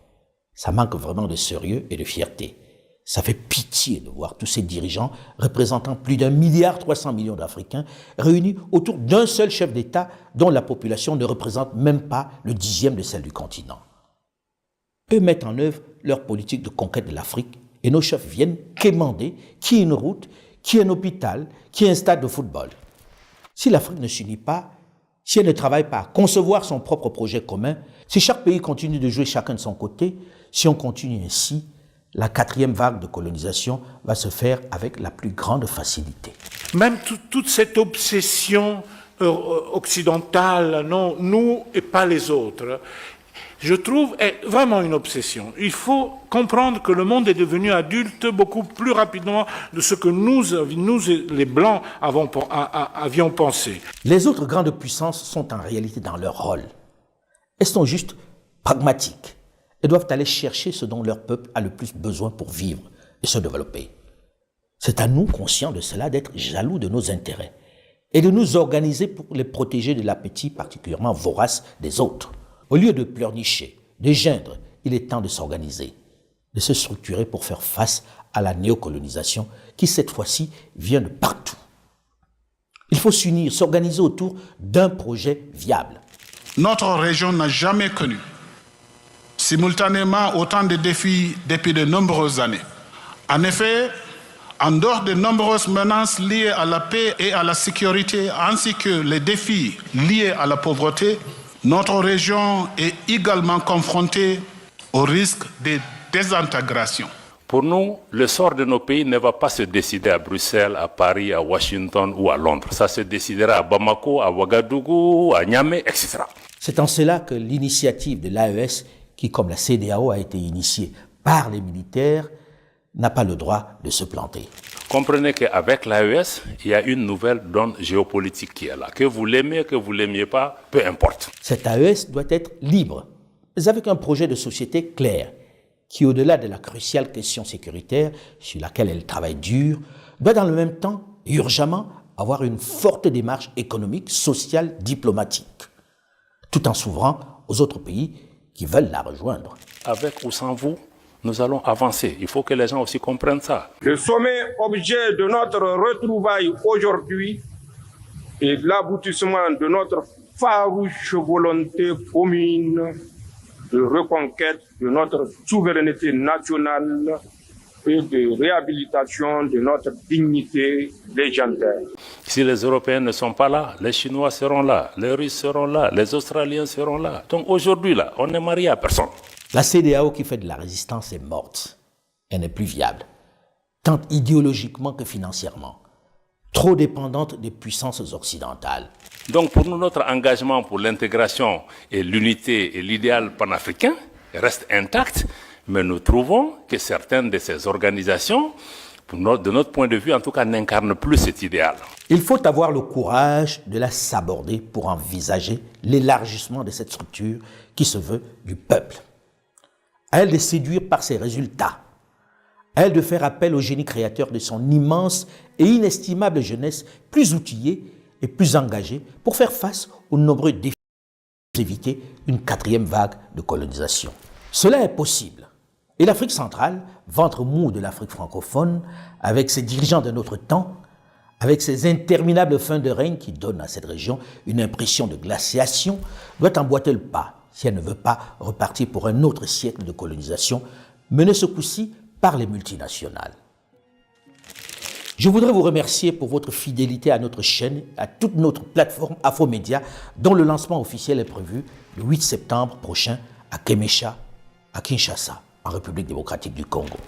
[SPEAKER 1] Ça manque vraiment de sérieux et de fierté. Ça fait pitié de voir tous ces dirigeants représentant plus d'1,3 milliard d'Africains réunis autour d'un seul chef d'État dont la population ne représente même pas le 10e de celle du continent. Eux mettent en œuvre leur politique de conquête de l'Afrique et nos chefs viennent quémander qui est une route, qui est un hôpital, qui est un stade de football. Si l'Afrique ne s'unit pas, si elle ne travaille pas à concevoir son propre projet commun, si chaque pays continue de jouer chacun de son côté, si on continue ainsi, la 4e vague de colonisation va se faire avec la plus grande facilité.
[SPEAKER 5] Même toute cette obsession occidentale, non, nous et pas les autres, je trouve est vraiment une obsession. Il faut comprendre que le monde est devenu adulte beaucoup plus rapidement de ce que nous les Blancs, avions pensé.
[SPEAKER 1] Les autres grandes puissances sont en réalité dans leur rôle. Elles sont juste pragmatiques. Elles doivent aller chercher ce dont leur peuple a le plus besoin pour vivre et se développer. C'est à nous, conscients de cela, d'être jaloux de nos intérêts et de nous organiser pour les protéger de l'appétit particulièrement vorace des autres. Au lieu de pleurnicher, de geindre, il est temps de s'organiser, de se structurer pour faire face à la néocolonisation qui, cette fois-ci, vient de partout. Il faut s'unir, s'organiser autour d'un projet viable.
[SPEAKER 21] Notre région n'a jamais connu simultanément autant de défis depuis de nombreuses années. En effet, en dehors de nombreuses menaces liées à la paix et à la sécurité, ainsi que les défis liés à la pauvreté, notre région est également confrontée au risque de désintégration.
[SPEAKER 4] Pour nous, le sort de nos pays ne va pas se décider à Bruxelles, à Paris, à Washington ou à Londres. Ça se décidera à Bamako, à Ouagadougou, à Niamey, etc.
[SPEAKER 1] C'est en cela que l'initiative de l'AES, qui, comme la CEDEAO, a été initiée par les militaires, n'a pas le droit de se planter.
[SPEAKER 4] Comprenez qu'avec l'AES, il y a une nouvelle donne géopolitique qui est là. Que vous l'aimez, que vous ne l'aimiez pas, peu importe.
[SPEAKER 1] Cette AES doit être libre, mais avec un projet de société clair, qui, au-delà de la cruciale question sécuritaire, sur laquelle elle travaille dur, doit dans le même temps, urgemment, avoir une forte démarche économique, sociale, diplomatique, tout en s'ouvrant aux autres pays qui veulent la rejoindre.
[SPEAKER 4] Avec ou sans vous, nous allons avancer. Il faut que les gens aussi comprennent ça.
[SPEAKER 2] Le sommet objet de notre retrouvaille aujourd'hui est l'aboutissement de notre farouche volonté commune de reconquête de notre souveraineté nationale et de réhabilitation de notre dignité légendaire.
[SPEAKER 4] Si les Européens ne sont pas là, les Chinois seront là, les Russes seront là, les Australiens seront là. Donc aujourd'hui, là, on n'est marié à personne.
[SPEAKER 1] La CEDEAO qui fait de la résistance est morte. Elle n'est plus viable, tant idéologiquement que financièrement. Trop dépendante des puissances occidentales.
[SPEAKER 4] Donc pour nous, notre engagement pour l'intégration et l'unité et l'idéal panafricain reste intact, mais nous trouvons que certaines de ces organisations, de notre point de vue en tout cas, n'incarnent plus cet idéal.
[SPEAKER 1] Il faut avoir le courage de la saborder pour envisager l'élargissement de cette structure qui se veut du peuple. À elle de séduire par ses résultats. À elle de faire appel au génie créateur de son immense et inestimable jeunesse, plus outillée et plus engagée pour faire face aux nombreux défis et éviter une 4e vague de colonisation. Cela est possible. Et l'Afrique centrale, ventre mou de l'Afrique francophone, avec ses dirigeants de notre temps, avec ses interminables fins de règne qui donnent à cette région une impression de glaciation, doit emboîter le pas si elle ne veut pas repartir pour un autre siècle de colonisation, mené ce coup-ci par les multinationales. Je voudrais vous remercier pour votre fidélité à notre chaîne, à toute notre plateforme Afromédia, dont le lancement officiel est prévu le 8 septembre prochain à Kémécha, à Kinshasa, en République démocratique du Congo.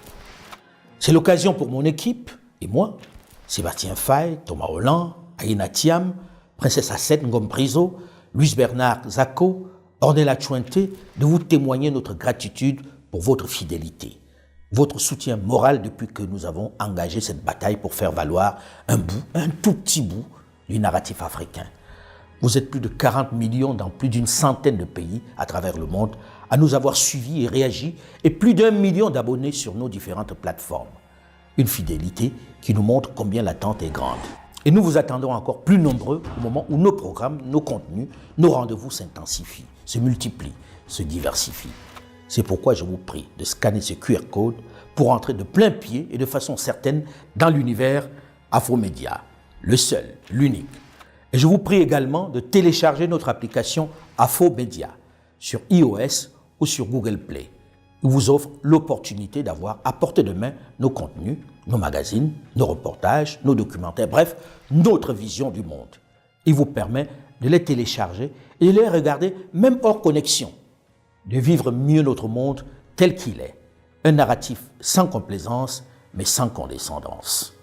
[SPEAKER 1] C'est l'occasion pour mon équipe et moi, Sébastien Faye, Thomas Holland, Aïna Thiam, Princesse Assette Ngomprizo, Luis Bernard Zako, Ornella Chouente, de vous témoigner notre gratitude pour votre fidélité, votre soutien moral depuis que nous avons engagé cette bataille pour faire valoir un tout petit bout du narratif africain. Vous êtes plus de 40 millions dans plus d'une centaine de pays à travers le monde à nous avoir suivis et réagi et plus d'1 million d'abonnés sur nos différentes plateformes. Une fidélité qui nous montre combien l'attente est grande. Et nous vous attendons encore plus nombreux au moment où nos programmes, nos contenus, nos rendez-vous s'intensifient, se multiplient, se diversifient. C'est pourquoi je vous prie de scanner ce QR code pour entrer de plein pied et de façon certaine dans l'univers Afromédia, le seul, l'unique. Et je vous prie également de télécharger notre application Afromédia sur iOS ou sur Google Play. Il vous offre l'opportunité d'avoir à portée de main nos contenus, nos magazines, nos reportages, nos documentaires, bref, notre vision du monde. Il vous permet de les télécharger et de les regarder même hors connexion, de vivre mieux notre monde tel qu'il est, un narratif sans complaisance mais sans condescendance.